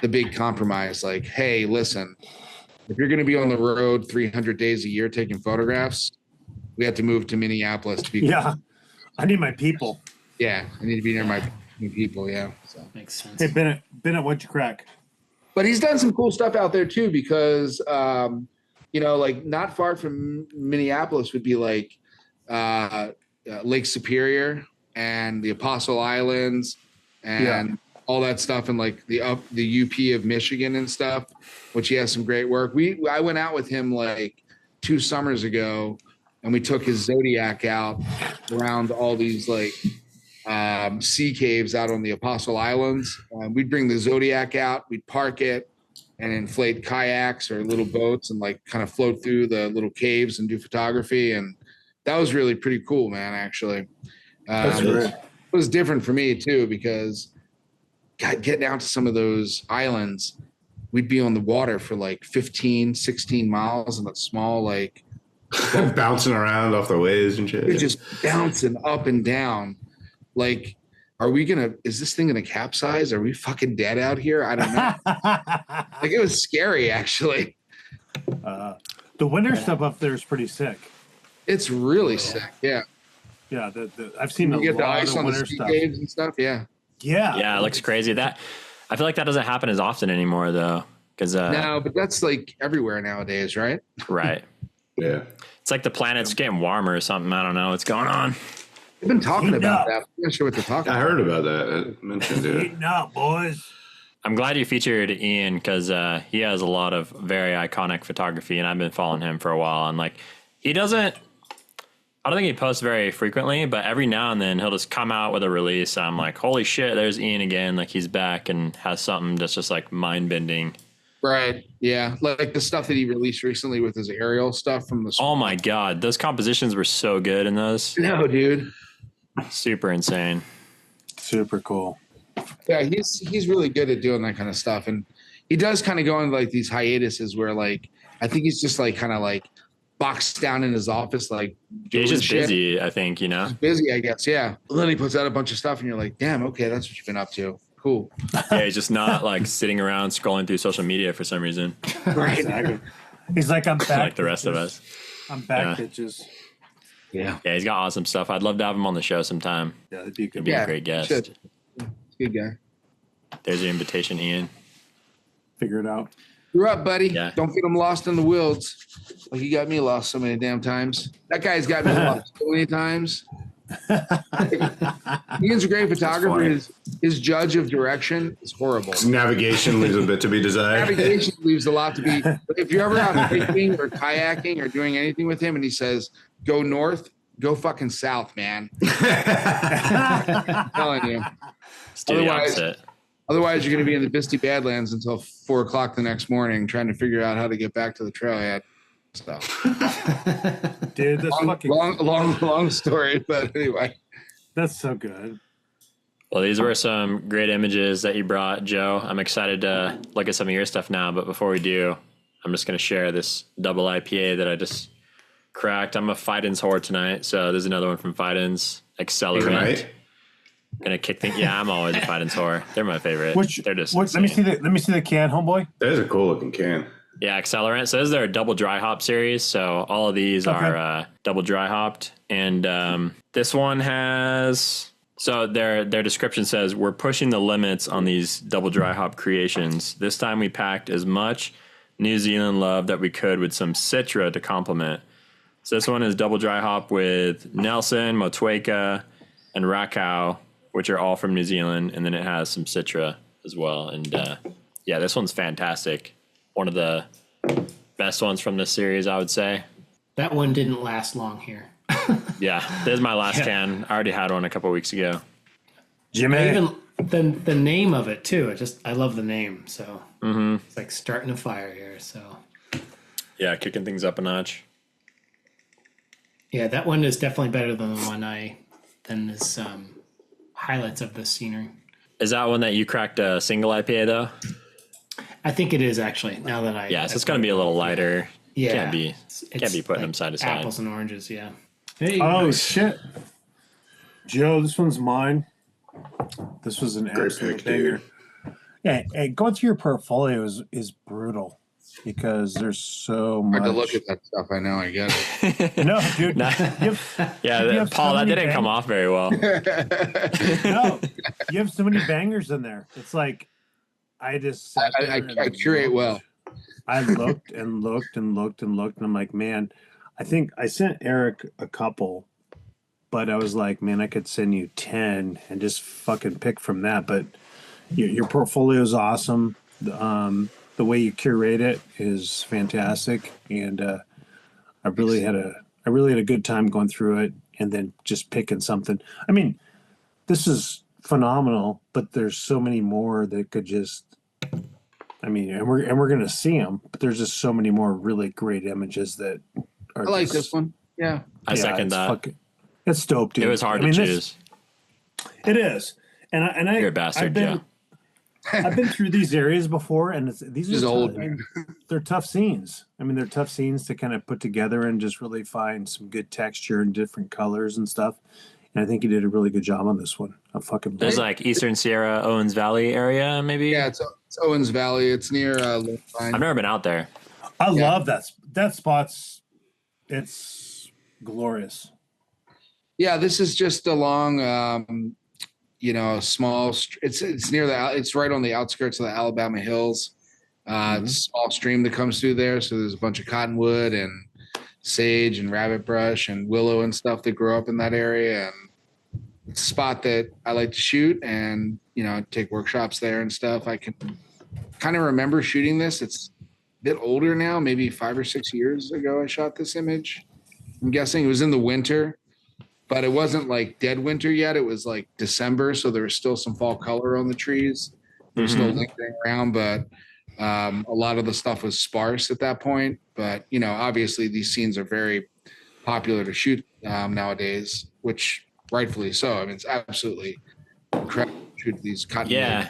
the big compromise. Like, hey, listen, if you're going to be on the road 300 days a year taking photographs, we have to move to Minneapolis to be. Yeah. I need my people. Yeah. I need to be near my people. Yeah. So. Makes sense. Hey, Bennett, what'd you crack? But he's done some cool stuff out there too, because you know, like not far from Minneapolis would be like Lake Superior and the Apostle Islands and all that stuff, and like the UP of Michigan and stuff, which he has some great work. I went out with him like 2 summers ago, and we took his Zodiac out around all these like sea caves out on the Apostle Islands. We'd bring the Zodiac out, we'd park it and inflate kayaks or little boats and like kind of float through the little caves and do photography. And that was really pretty cool, man, actually. That's great. It was different for me too, because getting out to some of those islands, we'd be on the water for like 15, 16 miles in a small, like Bouncing around off the waves and shit. you're just bouncing up and down. Like, is this thing gonna capsize? Are we fucking dead out here? I don't know. Like, it was scary, actually. The winter stuff up there is pretty sick. It's really sick. Yeah. Yeah, I've seen You a get the lot ice of on the winter ski stuff. caves and stuff. Yeah. Yeah. Yeah, it looks crazy. I feel like that doesn't happen as often anymore, though. Because No, but that's like everywhere nowadays, right? right. Yeah. It's like the planet's getting warmer or something. I don't know what's going on. They've been talking Heat about up. that. I'm not sure what they're talking I about. heard about that. I mentioned it. Heating up, boys. I'm glad you featured Ian because he has a lot of very iconic photography, and I've been following him for a while. And like, he doesn't. I don't think he posts very frequently, but every now and then he'll just come out with a release. And I'm like, holy shit, there's Ian again. Like, he's back and has something that's just like mind bending. Right. Yeah. Like the stuff that he released recently with his aerial stuff from the. Oh my God. Those compositions were so good in those. No, dude. Super insane. Super cool. Yeah, he's really good at doing that kind of stuff, and he does kind of go into like these hiatuses where like I think he's just like kind of like boxed down in his office, like doing He's just shit. busy, I think, you know? Busy, I guess. Yeah. And then he puts out a bunch of stuff, and you're like, damn, okay, that's what you've been up to. Cool. Yeah, he's just not like sitting around scrolling through social media for some reason, Right. Exactly. He's like, I'm back. like the rest of bitches. us. I'm back, Yeah. bitches. Yeah. Yeah, he's got awesome stuff. I'd love to have him on the show sometime. Yeah, that'd be He'd good. be Yeah, a great guest. should. Good guy. There's your invitation, Ian. Figure it out. You're up, buddy. Yeah. Don't get him lost in the woods. Like you got me lost so many damn times. That guy's got me lost so many times. Ian's a great photographer. funny. His judge of direction is horrible. Navigation leaves a bit to be desired. Navigation leaves a lot to be. If you're ever out hiking or kayaking or doing anything with him, and he says, "Go north," go fucking south, man. I'm telling you. Let's do the Otherwise- opposite. Otherwise, you're going to be in the Bisty Badlands until 4 o'clock the next morning, trying to figure out how to get back to the trailhead. So, Dude, that's fucking long story, but anyway. that's so good. Well, these were some great images that you brought, Joe. I'm excited to look at some of your stuff now, but before we do, I'm just going to share this double IPA that I just cracked. I'm a Fidens whore tonight, so there's another one from Fidens, Accelerant. Tonight? Gonna kick things. Yeah, I'm always a Fidens whore. They're my favorite. They're just let me see the can, homeboy. That is a cool looking can. Yeah, Accelerant. So this is their double dry hop series. So all of these are double dry hopped, and this one has. So their description says we're pushing the limits on these double dry hop creations. This time we packed as much New Zealand love that we could with some Citra to complement. So this one is double dry hop with Nelson, Motueka, and Rakau, which are all from New Zealand, and then it has some Citra as well. And yeah, this one's fantastic. One of the best ones from this series, I would say. That one didn't last long here. Yeah, this is my last can. I already had one a couple weeks ago. Jimmy. Even the name of it too. I love the name. So it's like starting a fire here. So Yeah, kicking things up a notch. yeah, that one is definitely better than the one than this highlights of the scenery. Is that one that you cracked a single IPA though? I think it is actually. Now that Yeah, so it's going to be a little lighter. Yeah, Can't be it's putting like them side to side. Apples and oranges. Yeah. Hey, Oh nice. shit, Joe, this one's mine. This was an Great absolute pick, banger. dude. Yeah, hey, going through your portfolio is brutal because there's so much. Hard to look at that stuff. I know. I get it. No, dude. Nah. You have Paul, so that many didn't come off very well. No, you have so many bangers in there. It's like I just sat there I and curate well. I looked and looked and looked and looked, and I'm like, man, I think I sent Eric a couple, but I was like, man, I could send you 10 and just fucking pick from that. But your portfolio is awesome. The way you curate it is fantastic, and I really had a good time going through it, and then just picking something. I mean, this is phenomenal, but there's so many more that could just. I mean, and we're gonna see them, but there's just so many more really great images that are. I like just, this one. Yeah. I second it's that. It's dope, dude. It was hard I mean, to this- choose. It is, and I. You're a bastard, Joe. I've been through these areas before, and these He's are old, tough, man. they're tough scenes. I mean, they're tough scenes to kind of put together and just really find some good texture and different colors and stuff. And I think you did a really good job on this one. I fucking There's like Eastern Sierra, Owens Valley area, maybe. Yeah, it's Owens Valley. It's near Lone Pine. I've never been out there. I Yeah. love that spot's. It's glorious. Yeah, this is just along, small. It's near it's right on the outskirts of the Alabama hills. It's a small stream that comes through there, so there's a bunch of cottonwood and sage and rabbit brush and willow and stuff that grow up in that area. And it's a spot that I like to shoot and take workshops there and stuff. I can kind of remember shooting this. It's a bit older now, maybe 5 or 6 years ago. I shot this image. I'm guessing it was in the winter. But it wasn't like dead winter yet. It was like December, so there was still some fall color on the trees. They're still lingering around, but a lot of the stuff was sparse at that point. But obviously these scenes are very popular to shoot nowadays, which rightfully so. I mean, it's absolutely incredible to shoot these cotton. Yeah.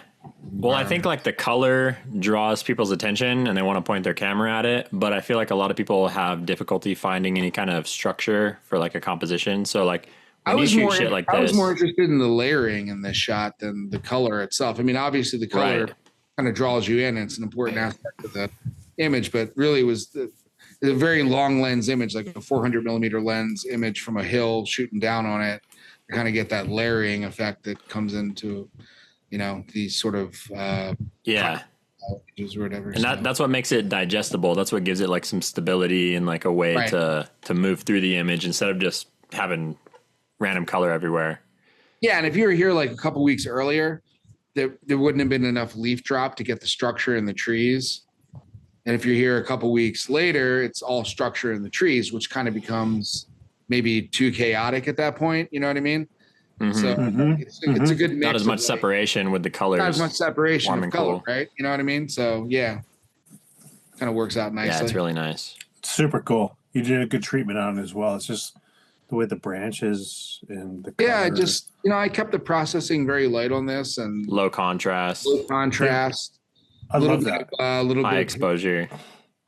Well, I think like the color draws people's attention and they want to point their camera at it. But I feel like a lot of people have difficulty finding any kind of structure for like a composition. So like when you shoot shit like I was this, more interested in the layering in this shot than the color itself. I mean, obviously the color Right. kind of draws you in. And it's an important aspect of the image, but really was a very long lens image, like a 400 millimeter lens image from a hill shooting down on it. You kind of get that layering effect that comes into, these sort of images or whatever. And that's what makes it digestible. That's what gives it like some stability and like a way Right. to move through the image instead of just having random color everywhere. Yeah, and if you were here like a couple weeks earlier, there wouldn't have been enough leaf drop to get the structure in the trees. And if you're here a couple weeks later, it's all structure in the trees, which kind of becomes maybe too chaotic at that point. You know what I mean? So it's a good mix. Not as much separation with the colors. Not as much separation Warm of and color, cool. right? You know what I mean? So yeah, kind of works out nicely. Yeah, it's really nice. Super cool. You did a good treatment on it as well. It's just the way the branches and the Yeah, color. just I kept the processing very light on this and Low contrast, low contrast. I love that. A little high bit. exposure.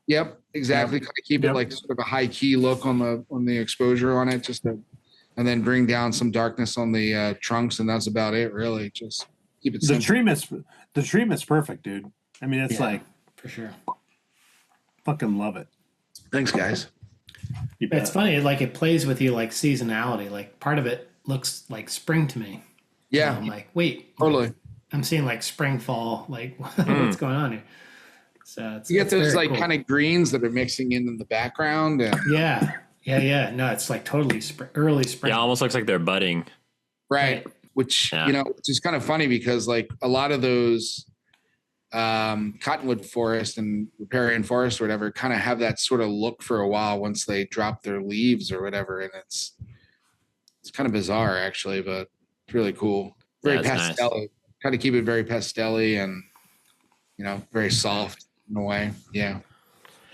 Yep, exactly. Kind of keep it like sort of a high key look on the exposure on it, and then bring down some darkness on the trunks, and that's about it, really. Just keep it The simple. treatment's perfect, dude. I mean, it's like for sure. fucking love it. Thanks, guys. You bet. It's funny, like it plays with you like seasonality. Like part of it looks like spring to me. Yeah, I'm like, wait, totally. I'm seeing like spring, fall, like what's going on here? So You get those very like cool. kind of greens that are mixing in the background, and Yeah. No, it's like totally early spring. Yeah, almost looks like they're budding. right. Which which is kind of funny because like a lot of those cottonwood forest and riparian forest or whatever kind of have that sort of look for a while once they drop their leaves or whatever, and it's kind of bizarre actually, but it's really cool. Very Yeah, it's pastel. nice. Kind of keep it very pastel-y and very soft in a way. Yeah.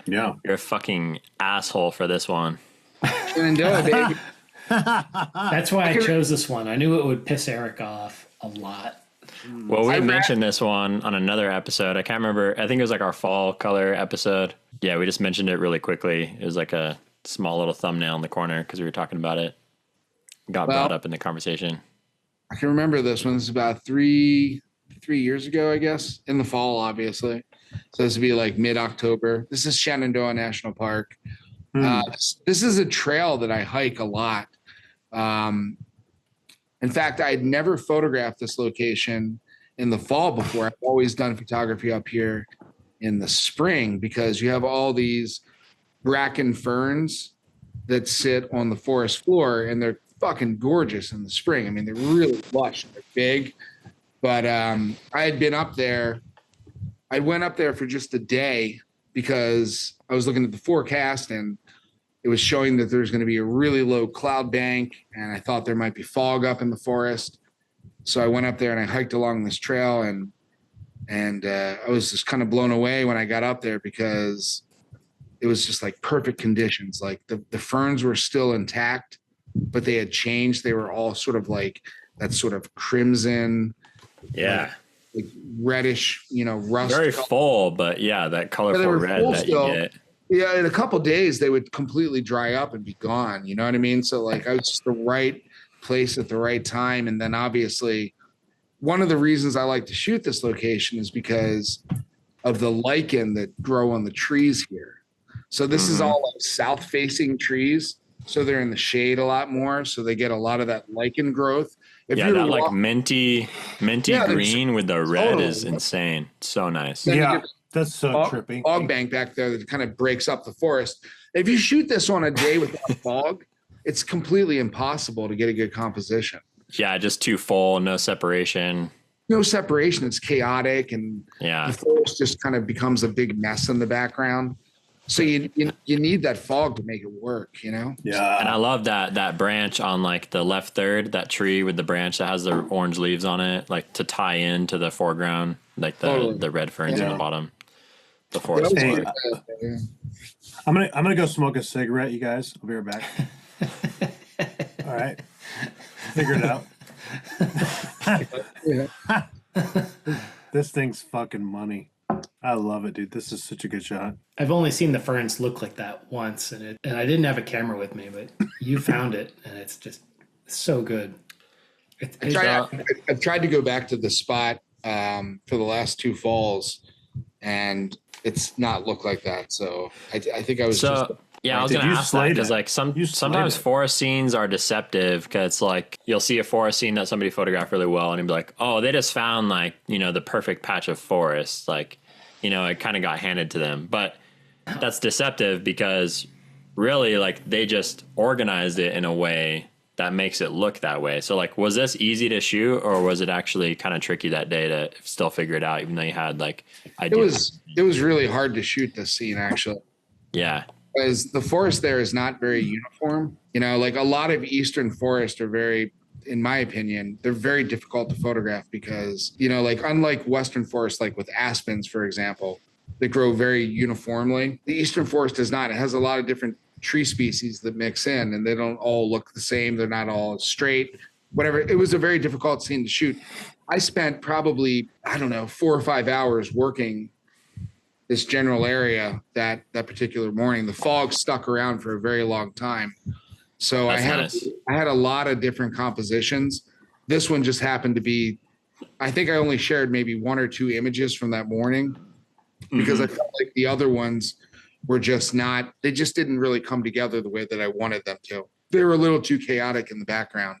Yeah. You're a fucking asshole for this one. Shenandoah, baby. That's why I chose this one. I knew it would piss Eric off a lot. Well, we mentioned this one on another episode. I can't remember. I think it was like our fall color episode. Yeah, we just mentioned it really quickly. It was like a small little thumbnail in the corner because we were talking about it. Got brought up in the conversation. I can remember this one. This is about three years ago, I guess, in the fall, obviously. So this would be like mid-October. This is Shenandoah National Park. This is a trail that I hike a lot. In fact, I had never photographed this location in the fall before. I've always done photography up here in the spring because you have all these bracken ferns that sit on the forest floor, and they're fucking gorgeous in the spring. I mean, they're really lush and they're big. But I had been up there. I went up there for just a day because I was looking at the forecast and it was showing that there's going to be a really low cloud bank, and I thought there might be fog up in the forest. So I went up there and I hiked along this trail, and I was just kind of blown away when I got up there because it was just like perfect conditions. Like the ferns were still intact, but they had changed. They were all sort of like that sort of crimson, like reddish, rust. Very color. full, but yeah, that colorful were red full that still. you get. Yeah, in a couple of days they would completely dry up and be gone. You know what I mean? So like I was just the right place at the right time. And then obviously one of the reasons I like to shoot this location is because of the lichen that grow on the trees here. So this is all like south facing trees. So they're in the shade a lot more. So they get a lot of that lichen growth. If Yeah, that like minty green with the red totally. is insane. So nice. Then you Yeah. get That's so trippy. fog bank back there that kind of breaks up the forest. If you shoot this on a day without fog, it's completely impossible to get a good composition. Yeah, just too full, no separation. No separation. It's chaotic, and the forest just kind of becomes a big mess in the background. So you need that fog to make it work, And Yeah. I love that branch on like the left third, that tree with the branch that has the orange leaves on it, like to tie into the foreground, like the red ferns in the bottom. The forest. Hey, floor. I'm gonna go smoke a cigarette, you guys. I'll be right back. All right. Figure it out. This thing's fucking money. I love it, dude. This is such a good shot. I've only seen the ferns look like that once, and I didn't have a camera with me, but you found it, and it's just so good. I've tried to go back to the spot for the last two falls, and it's not look like that. So I think I was just. Yeah, I was going to ask that because like sometimes forest scenes are deceptive because it's like you'll see a forest scene that somebody photographed really well and you'll be like, oh, they just found like, the perfect patch of forest. Like, it kind of got handed to them. But that's deceptive because really like they just organized it in a way that makes it look that way. So like, was this easy to shoot or was it actually kind of tricky that day to still figure it out even though you had like ideas? It was really hard to shoot this scene actually. Yeah. Because the forest there is not very uniform. Like a lot of eastern forests are very, in my opinion, they're very difficult to photograph because, like unlike western forests, like with aspens, for example, that grow very uniformly. The eastern forest does not. It has a lot of different tree species that mix in and they don't all look the same. They're not all straight, whatever. It was a very difficult scene to shoot. I spent probably, 4 or 5 hours working this general area that particular morning. The fog stuck around for a very long time. So I had a lot of different compositions. This one just happened to be, I think I only shared maybe 1 or 2 images from that morning because I felt like the other ones were just not, they just didn't really come together the way that I wanted them to. They were a little too chaotic in the background.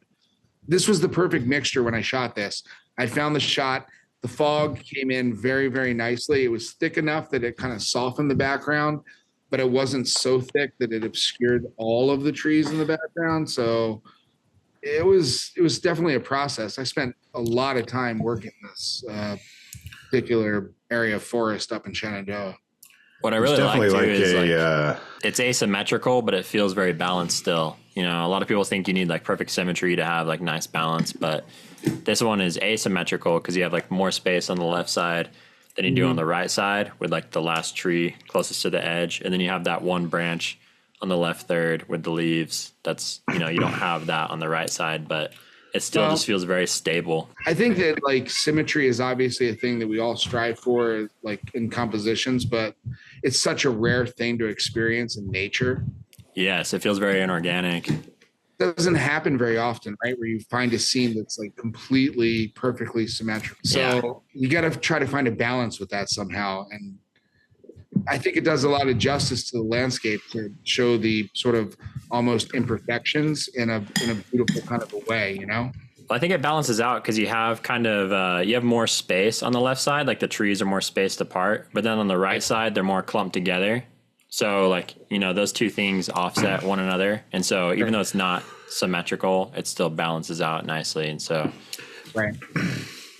This was the perfect mixture when I shot this. I found the shot. The fog came in very, very nicely. It was thick enough that it kind of softened the background, but it wasn't so thick that it obscured all of the trees in the background. So it was definitely a process. I spent a lot of time working this particular area of forest up in Shenandoah. What I really like too is like it's asymmetrical, but it feels very balanced still. A lot of people think you need like perfect symmetry to have like nice balance, but this one is asymmetrical because you have like more space on the left side than you do on the right side with like the last tree closest to the edge. And then you have that one branch on the left third with the leaves. That's, you don't have that on the right side, but it still just feels very stable. I think that like symmetry is obviously a thing that we all strive for, like in compositions, but it's such a rare thing to experience in nature. Yes, it feels very inorganic. It doesn't happen very often, right? Where you find a scene that's like completely perfectly symmetrical. So you got to try to find a balance with that somehow. And I think it does a lot of justice to the landscape to show the sort of almost imperfections in a beautiful kind of a way, Well, I think it balances out because you have kind of you have more space on the left side, like the trees are more spaced apart, but then on the right side they're more clumped together. So like, those two things offset one another. And so even though it's not symmetrical, it still balances out nicely. And so, right.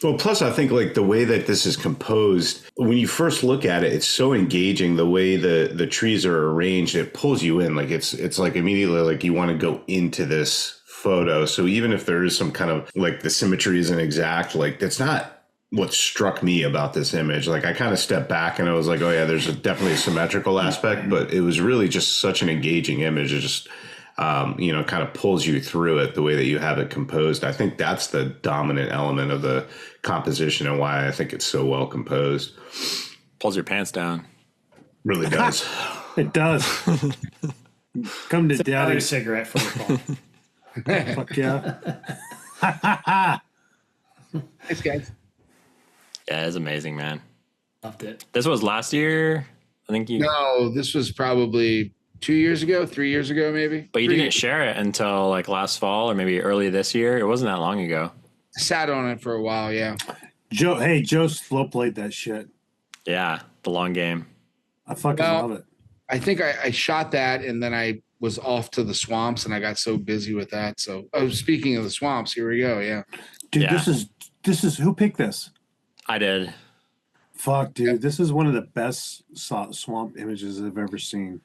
Well, plus I think like the way that this is composed, when you first look at it, it's so engaging. The way the trees are arranged, it pulls you in. Like it's like immediately like you want to go into this photo. So even if there is some kind of like the symmetry isn't exact, like that's not what struck me about this image. Like I kind of stepped back and I was like, oh yeah, there's definitely a symmetrical aspect, but it was really just such an engaging image. It just, kind of pulls you through it the way that you have it composed. I think that's the dominant element of the composition and why I think it's so well composed. Pulls your pants down. Really does. It does. Come to daddy. Cigarette for the fall. Fuck yeah. Thanks, guys. Yeah, it's amazing, man. Loved it. This was last year, I think. No, this was probably 2 year ago, 3 years ago, maybe. But you didn't share it until like last fall or maybe early this year. It wasn't that long ago. Sat on it for a while, yeah. Joe slow played that shit. Yeah, the long game. I fucking love it. I think I shot that and then I was off to the swamps and I got so busy with that. So, speaking of the swamps, here we go. Yeah. Dude, Yeah. this is who picked this? I did. Fuck, dude. This is one of the best swamp images I've ever seen.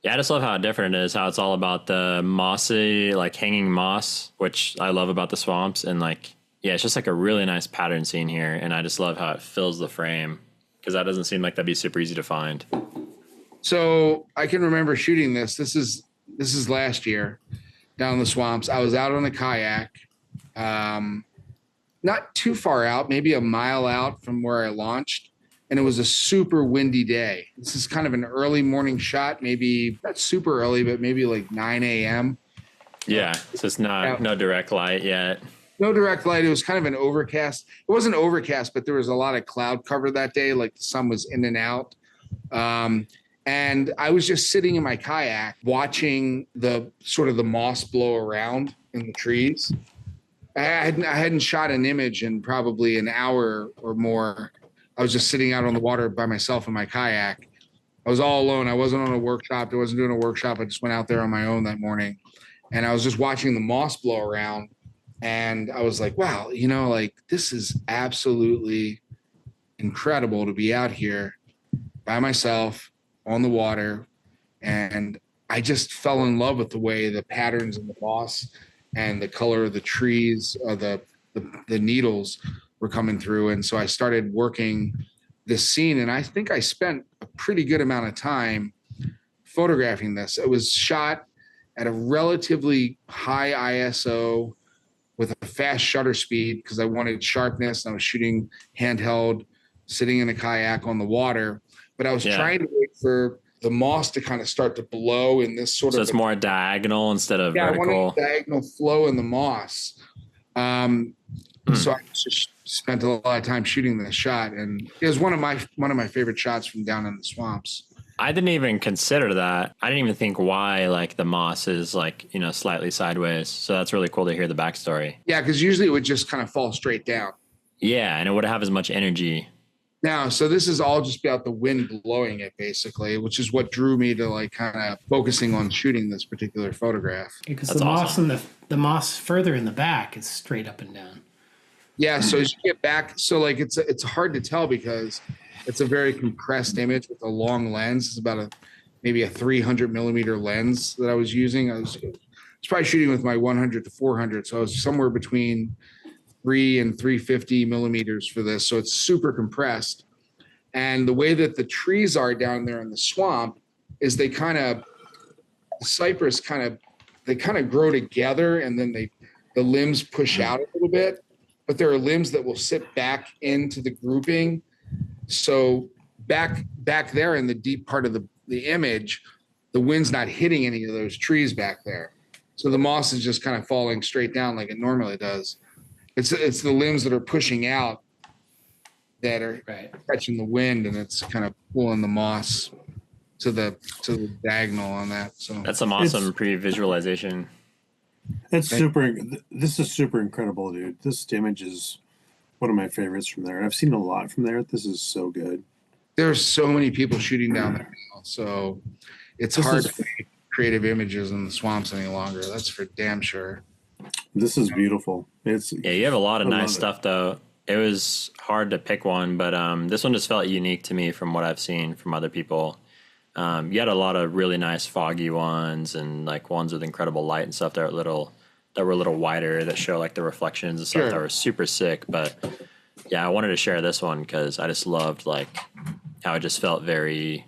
Yeah, I just love how different it is, how it's all about the mossy, like hanging moss, which I love about the swamps. And like, yeah, it's just like a really nice pattern scene here. And I just love how it fills the frame because that doesn't seem like that'd be super easy to find. So I can remember shooting this. This is last year down in the swamps. I was out on a kayak, not too far out, maybe a mile out from where I launched. And it was a super windy day. This is kind of an early morning shot, maybe not super early, but maybe like 9 a.m. Yeah, so it's no direct light yet. No direct light. It was kind of an overcast. It wasn't overcast, but there was a lot of cloud cover that day. Like the sun was in and out. And I was just sitting in my kayak watching the moss blow around in the trees. I hadn't shot an image in probably an hour or more. I was just sitting out on the water by myself in my kayak. I was all alone. I wasn't on a workshop. I wasn't doing a workshop. I just went out there on my own that morning, and I was just watching the moss blow around. And I was like, wow, like this is absolutely incredible to be out here by myself on the water. And I just fell in love with the way the patterns in the moss and the color of the trees, the needles were coming through. And so I started working this scene, and I think I spent a pretty good amount of time photographing this. It was shot at a relatively high ISO with a fast shutter speed because I wanted sharpness, and I was shooting handheld, sitting in a kayak on the water. But I was trying to wait for the moss to kind of start to blow in this sort of. So it's more diagonal instead of vertical. I wanted a diagonal flow in the moss. So I just spent a lot of time shooting this shot, and it was one of my favorite shots from down in the swamps. I didn't even consider that. I didn't even think why like the moss is like, slightly sideways. So that's really cool to hear the backstory. Yeah, because usually it would just kind of fall straight down. Yeah, and it would have as much energy. Now, so this is all just about the wind blowing it, basically, which is what drew me to like kind of focusing on shooting this particular photograph. Because That's the moss awesome. and the moss further in the back is straight up and down. Yeah, so as you get back, so like it's hard to tell because it's a very compressed image with a long lens. It's about maybe a 300 millimeter lens that I was using. I was probably shooting with my 100 to 400, so I was somewhere between 3 and 350 millimeters for this. So it's super compressed. And the way that the trees are down there in the swamp is the cypress kind of grow together, and then the limbs push out a little bit. But there are limbs that will sit back into the grouping. So back there in the deep part of the image, the wind's not hitting any of those trees back there. So the moss is just kind of falling straight down like it normally does. It's the limbs that are pushing out that are catching the wind, and it's kind of pulling the moss to the diagonal on that. So that's some awesome pre-visualization. This is super incredible, dude. This image is one of my favorites from there. I've seen a lot from there. This is so good. There's so many people shooting down there now, so it's hard to make creative images in the swamps any longer. That's for damn sure. This is beautiful. You have a lot of nice stuff though. It was hard to pick one, but this one just felt unique to me from what I've seen from other people. You had a lot of really nice foggy ones and like ones with incredible light and stuff that were a little wider, that show like the reflections and stuff that were super sick. But yeah, I wanted to share this one because I just loved like how it just felt very,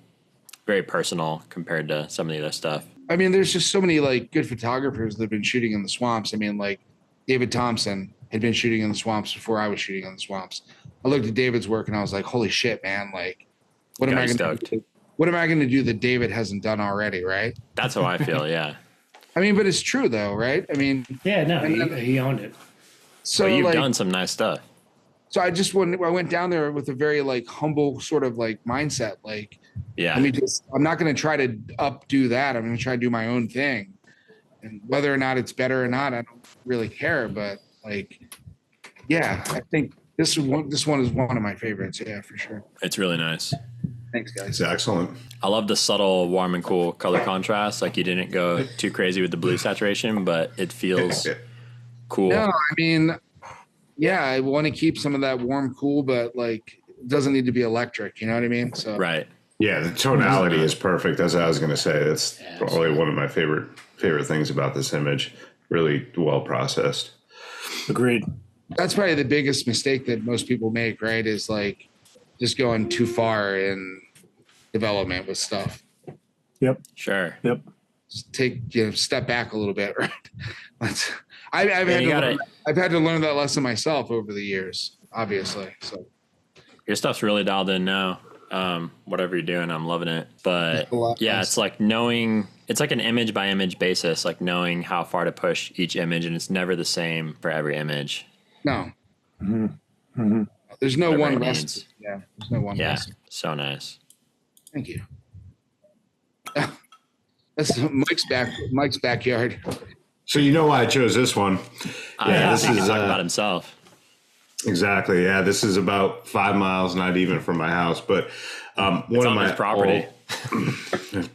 very personal compared to some of the other stuff. I mean, there's just so many like good photographers that have been shooting in the swamps. I mean, like David Thompson had been shooting in the swamps before I was shooting in the swamps. I looked at David's work and I was like, holy shit, man. Like, what am I going to do that David hasn't done already? Right. That's how I feel. Yeah. I mean, but it's true though, right? I mean, yeah, no, he owned it. So well, you've done some nice stuff. So I went down there with a very like humble sort of like mindset. Like, yeah, I'm not going to try to updo that. I'm going to try to do my own thing, and whether or not it's better or not, I don't really care. But like, yeah, I think this one is one of my favorites. Yeah, for sure. It's really nice. Thanks, guys. It's excellent. I love the subtle warm and cool color contrast. Like you didn't go too crazy with the blue saturation, but it feels cool. No, I mean, yeah, I want to keep some of that warm, cool, but like it doesn't need to be electric. You know what I mean? So right. Yeah, the tonality is perfect. That's what I was going to say. That's probably one of my favorite things about this image. Really well processed. Agreed. That's probably the biggest mistake that most people make, right? Is like just going too far in development with stuff. Yep. Sure. Yep. Just step back a little bit, right? I've had to learn that lesson myself over the years, obviously. So your stuff's really dialed in now. Whatever you're doing, I'm loving it. But yeah, it's like knowing, it's like an image by image basis, like knowing how far to push each image, and it's never the same for every image. No. Mm-hmm. Mm-hmm. There's no Whatever one it recipe. needs. Yeah. There's no one recipe. So nice. Thank you. That's Mike's backyard. So you know why I chose this one? This is talking about himself. Exactly. Yeah, this is about 5 miles, not even from my house, but one of my his property.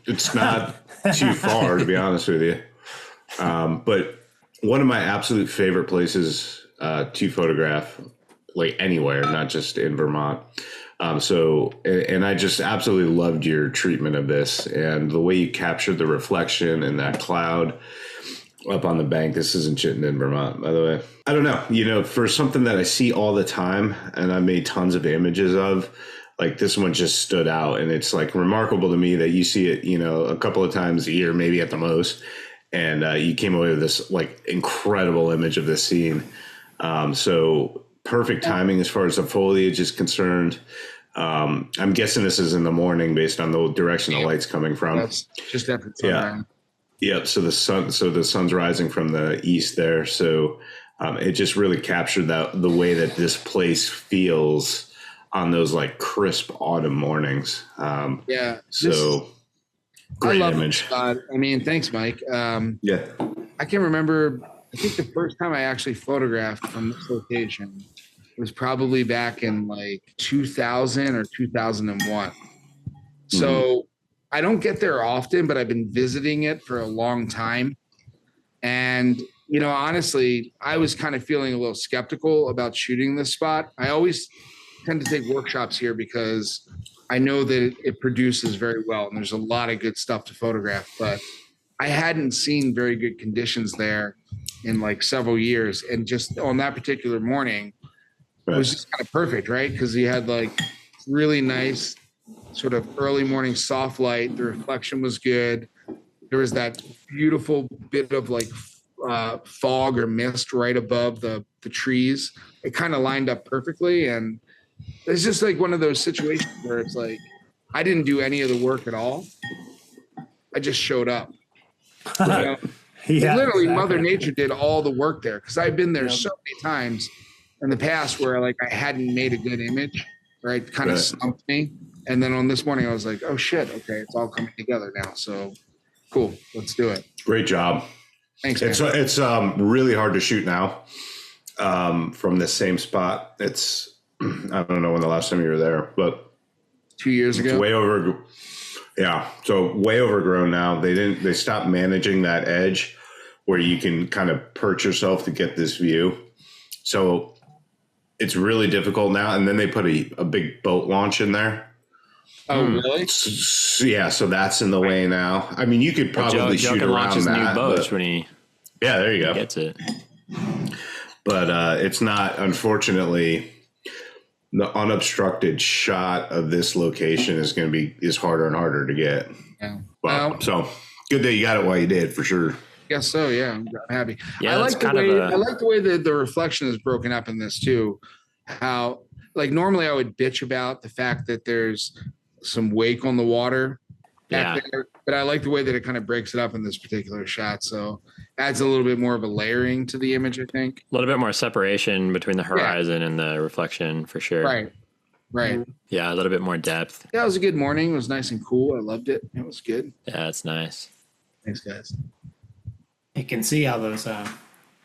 It's not too far, to be honest with you. But one of my absolute favorite places to photograph, like anywhere, not just in Vermont. And I just absolutely loved your treatment of this and the way you captured the reflection and that cloud up on the bank. This isn't Chittenden, Vermont, by the way. I don't know, for something that I see all the time and I made tons of images of, like this one just stood out. And it's like remarkable to me that you see it, a couple of times a year, maybe at the most. And you came away with this like incredible image of this scene. So perfect timing as far as the foliage is concerned. I'm guessing this is in the morning based on the direction the light's coming from. That's just after sunrise. Yep. So the sun's rising from the east there. So it just really captured the way that this place feels on those like crisp autumn mornings. So great image. Thanks, Mike. Yeah. I can remember, I think the first time I actually photographed from this location was probably back in like 2000 or 2001. So I don't get there often, but I've been visiting it for a long time. And, honestly, I was kind of feeling a little skeptical about shooting this spot. I always tend to take workshops here because I know that it produces very well and there's a lot of good stuff to photograph, but I hadn't seen very good conditions there in like several years. And just on that particular morning, it was just kind of perfect, right? Because you had like really nice sort of early morning soft light. The reflection was good. There was that beautiful bit of like fog or mist right above the trees. It kind of lined up perfectly. And it's just like one of those situations where it's like, I didn't do any of the work at all. I just showed up. Literally, exactly. Mother Nature did all the work there because I've been there so many times in the past where like I hadn't made a good image, right? Kind of stumped me. And then on this morning, I was like, oh shit, okay, it's all coming together now. So cool, let's do it. Great job. Thanks, man. It's really hard to shoot now from this same spot. It's, I don't know when the last time you were there, but 2 years ago. It's way over. Yeah. So way overgrown now. They stopped managing that edge where you can kind of perch yourself to get this view. So it's really difficult now. And then they put a big boat launch in there. Oh, really? So that's in the way now. I mean, you could probably shoot around that. New boats when he there you go. Gets it. But it's not, unfortunately, the unobstructed shot of this location is harder and harder to get. Yeah. Well, so good that you got it while you did, for sure. Guess so. Yeah, I'm happy. Yeah, I like the way that the reflection is broken up in this too. How like normally I would bitch about the fact that there's some wake on the water back there, but I like the way that it kind of breaks it up in this particular shot. So adds a little bit more of a layering to the image, I think. A little bit more separation between the horizon and the reflection for sure. Right. Yeah, a little bit more depth. Yeah, it was a good morning. It was nice and cool. I loved it. It was good. Yeah, it's nice. Thanks, guys. You can see how those,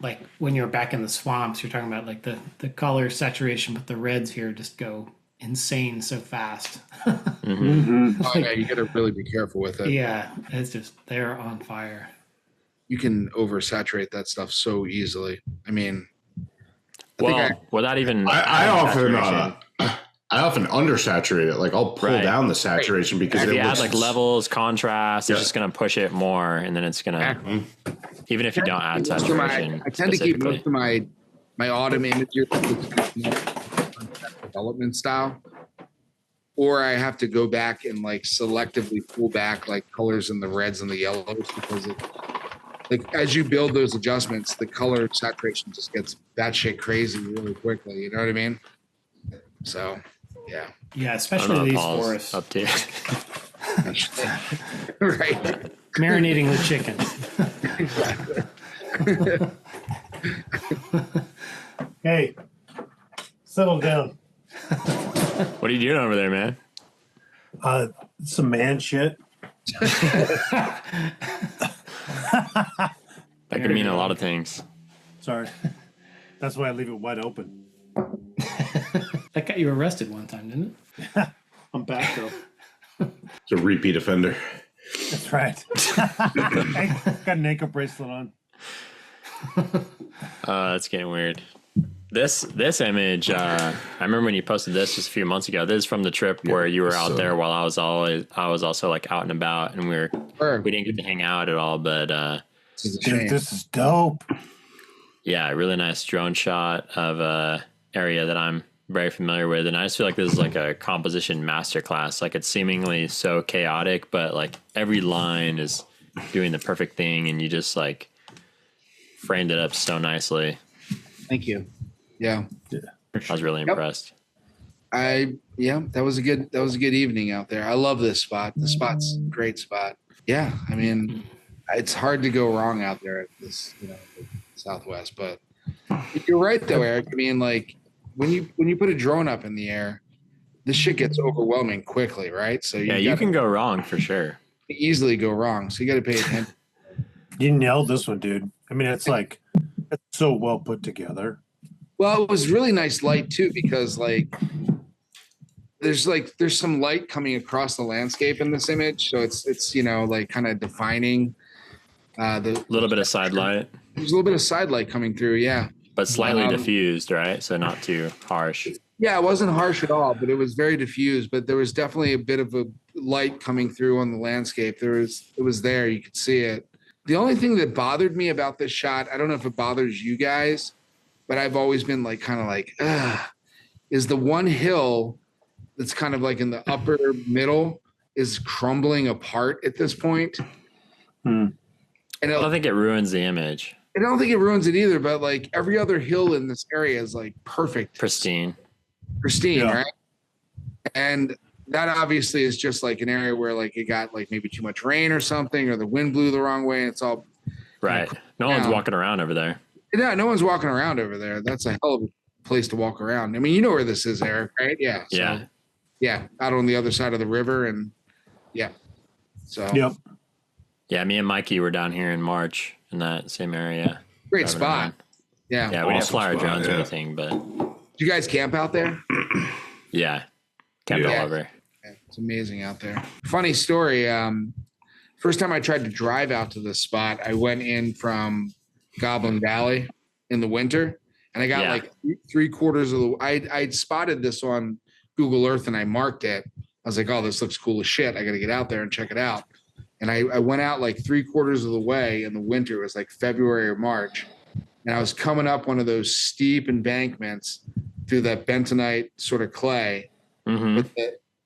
like when you're back in the swamps, you're talking about like the color saturation, but the reds here just go insane so fast. Oh, yeah, you got to really be careful with it. Yeah, it's just, they're on fire. You can oversaturate that stuff so easily. I mean, without even I often undersaturate it. Like I'll pull down the saturation because if you add like levels, contrast, it's just going to push it more, and then it's going to, even if you don't add saturation. I tend to keep most of my autumn images development style, or I have to go back and like selectively pull back like colors in the reds and the yellows because it, like as you build those adjustments, the color saturation just gets batshit crazy really quickly. You know what I mean? So, yeah. Yeah, especially these forests. Up to you. Right. Marinating the chicken. Hey, settle down. What are you doing over there, man? Some man shit. That could mean a lot of things. Sorry. That's why I leave it wide open. That got you arrested one time, didn't it? I'm back though. It's a repeat offender. That's right. I got an ankle bracelet on. That's getting weird. This image, I remember when you posted this just a few months ago. This is from the trip where you were out there while I was also like out and about, and we didn't get to hang out at all. But Dude, this is dope. yeah, really nice drone shot of a area that I'm very familiar with, and I just feel like this is like a composition masterclass. Like it's seemingly so chaotic, but like every line is doing the perfect thing, and you just like framed it up so nicely. Thank you. Yeah. I was really impressed. That was a good evening out there. I love this spot. The spot's a great spot. Yeah. I mean, it's hard to go wrong out there at this, Southwest, but you're right though, Eric. I mean, like when you put a drone up in the air, this shit gets overwhelming quickly, right? So you can go wrong for sure. Easily go wrong. So you got to pay attention. You nailed this one, dude. I mean, it's so well put together. Well, it was really nice light too, because there's some light coming across the landscape in this image. So it's like kind of defining the little bit of side light. There's a little bit of side light coming through. Yeah. But slightly diffused, right? So not too harsh. Yeah, it wasn't harsh at all, but it was very diffused. But there was definitely a bit of a light coming through on the landscape. It was there. You could see it. The only thing that bothered me about this shot, I don't know if it bothers you guys, but I've always been is the one hill that's kind of like in the upper middle is crumbling apart at this point. And I don't think it ruins the image. I don't think it ruins it either, but like every other hill in this area is like perfect. Pristine, yeah. Right? And that obviously is just like an area where like it got like maybe too much rain or something, or the wind blew the wrong way, and it's all right. No one's walking around over there. Yeah, no one's walking around over there. That's a hell of a place to walk around. I mean, you know where this is, Eric, right? Yeah. So, yeah, out on the other side of the river, and yeah. So. Yep. Yeah, me and Mikey were down here in March in that same area. Great spot. Around. Yeah. Yeah, we didn't fly our drones or anything, but. Did you guys camp out there? Yeah. Camped all over. Yeah, it's amazing out there. Funny story. First time I tried to drive out to this spot, I went in from Goblin Valley in the winter, and I got like 3/4 of the. I'd spotted this on Google Earth, and I marked it. I was like, "Oh, this looks cool as shit. I got to get out there and check it out." And I went out like 3/4 of the way in the winter. It was like February or March, and I was coming up one of those steep embankments through that bentonite sort of clay, and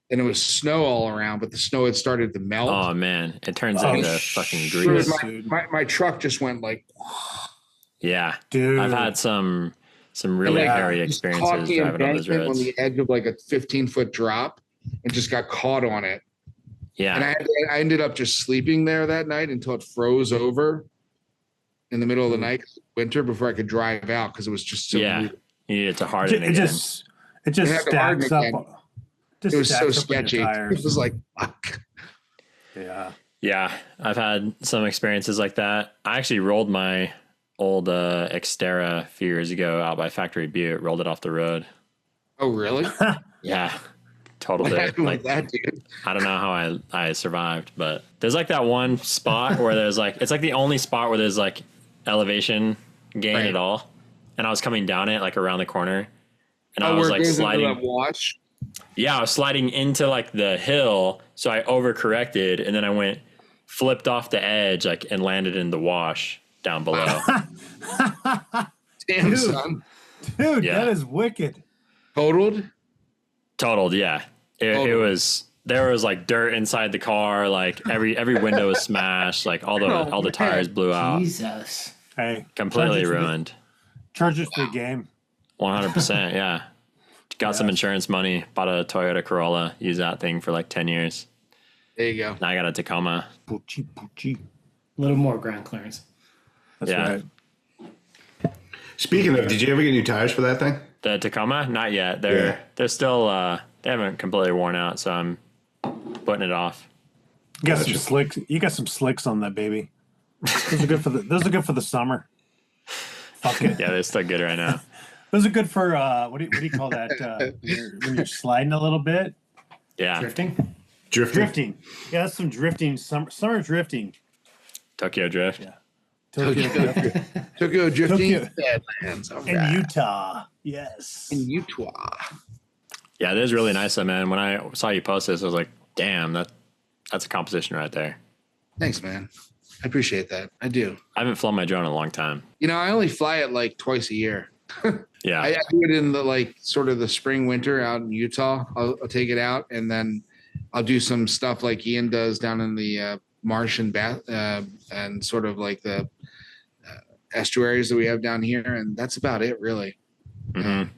it was snow all around, but the snow had started to melt. Oh man, it turns into fucking grease. My truck just went like. Yeah, dude. I've had some really hairy experiences driving on those roads. On the edge of like a 15-foot drop, and just got caught on it. Yeah, and I ended up just sleeping there that night until it froze over in the middle of the night, winter, before I could drive out because it was just so. Yeah, weird. You needed to harden it. It just stacks up. It was so sketchy. It was like, fuck. Yeah. Yeah, I've had some experiences like that. I actually rolled my old Xterra a few years ago out by Factory Butte, rolled it off the road. Oh, really? Yeah, totaled it. Like that, dude. I don't know how I survived, but there's like that one spot where there's like, it's like the only spot where there's like elevation gain at all. And I was coming down it like around the corner, and I was like sliding. That wash? Yeah, I was sliding into like the hill, so I overcorrected, and then I flipped off the edge like and landed in the wash down below. Damn, son. Dude, that is wicked. Totaled, yeah. It was, there was like dirt inside the car, like every window was smashed, like all the tires blew out. Jesus. Hey, completely ruined. Charges for the game. 100%, yeah. Got some insurance money, bought a Toyota Corolla, used that thing for like 10 years. There you go. Now I got a Tacoma. A little more ground clearance. That's right. Speaking of, did you ever get new tires for that thing? The Tacoma? Not yet. They're still they haven't completely worn out, so I'm putting it off. You got some slicks. You got some slicks on that baby. Those are good for the summer. Fuck it. Yeah, they're still good right now. Those are good for what do you call that? When you're sliding a little bit. Yeah. Drifting. Yeah, that's some drifting. Summer drifting. Tokyo Drift. Yeah. Tokyo drifting. Tokyo. Badlands. All In right. Utah. Yes. In Utah. Yeah, it is really nice, though, man. When I saw you post this, I was like, damn, that's a composition right there. Thanks, man. I appreciate that. I do. I haven't flown my drone in a long time. You know, I only fly it like twice a year. Yeah. I do it in the like sort of the spring, winter out in Utah. I'll take it out and then I'll do some stuff like Ian does down in the marsh and and sort of like the estuaries that we have down here. And that's about it, really. Mm-hmm.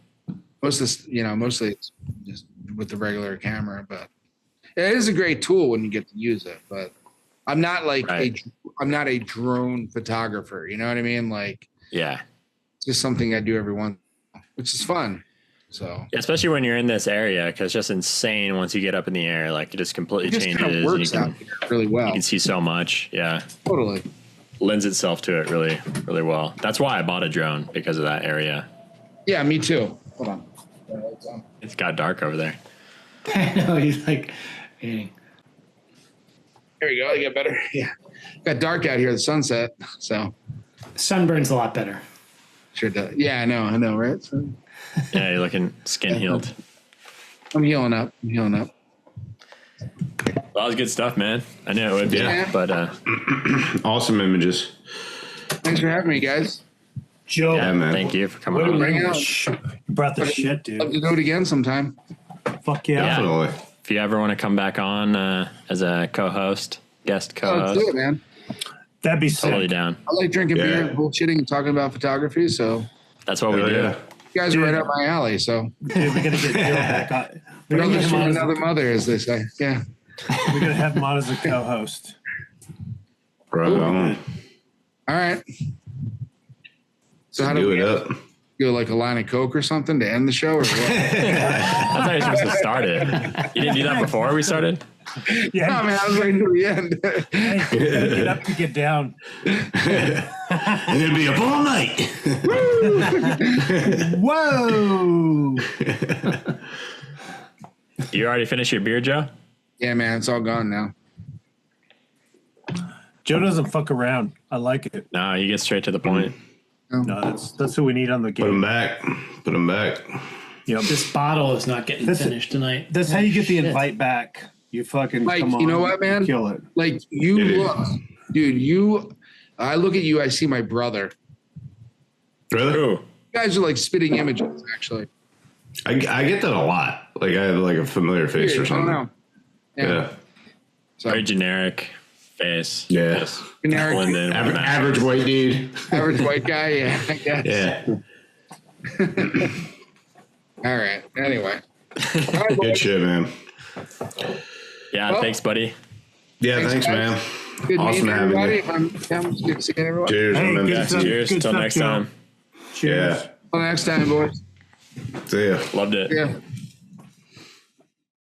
Mostly it's just with the regular camera, but it is a great tool when you get to use it. But I'm not like I'm not a drone photographer. You know what I mean? Like, Yeah. it's just something I do every once, which is fun. So Especially when you're in this area, because it's just insane once you get up in the air. Like, it just completely it just changes. kind of And works out here really well. you can see so much. Yeah. Totally. Lends itself to it really, really well. That's why I bought a drone, because of that area. Yeah, me too. Hold on. It's got dark over there. I know, he's like eating. There we go. You get better. Yeah. Got dark out here, the sunset. So Sunburn's a lot better. sure does. Yeah, I know, right? So, Yeah, you're looking skin healed. I'm healing up. Well, that was good stuff, man. I knew it would be, Yeah. but Awesome images. Thanks for having me, guys. Joe, yeah, man. thank you for coming what on. Bring it out. you brought the shit, Love dude. to do it again sometime. Fuck yeah. Yeah. Definitely. If you ever want to come back on as a co-host, guest Oh, let's co-host, do it, man. That'd be sick. totally down. I like drinking beer Yeah. and bullshitting and talking about photography. So That's what we Hell do. yeah. you guys are right up my alley. So Dude, we gotta get Joe back on. We gotta brother get him from on another mother, as they say. Yeah. we gotta have him on as a co-host. Right on. All right. So how Do do it we up. do like a line of Coke or something to end the show or what? That's how you're supposed to start it. You didn't do that before we started? Yeah, No, man, I was waiting till the end. hey, you gotta get up to get down. And it'll be up all night. Whoa! You already finished your beer, Joe? Yeah, man, it's all gone now. Joe doesn't fuck around. I like it. No, you get straight to the point. No, that's who we need on the Put them game. back. Put them back. Yep. This bottle is not getting This- finished tonight. That's how you get the Shit. invite back. You fucking Like, come on. you know what, man? Kill it. Like you It is. look, dude. I look at you. I see my brother. Really? Ooh. You guys are like spitting images, actually. I get that a lot. Like I have like a familiar face or I don't something. know. Yeah. So, Very generic face. Yeah. Just Generic. blend in with Average, that. average white dude. average white guy. Yeah, I guess. Yeah. All right. Anyway. All right, Good boys. shit, man. Yeah, Well- thanks, buddy. Yeah, thanks, guys. man. Good Awesome meeting having everybody. you. Good seeing everyone. Cheers, Hey, man. good Yeah, stuff. cheers. Good Till stuff, next Joe. time. Cheers. Yeah. Till next time, boys. See ya. Loved it. Yeah.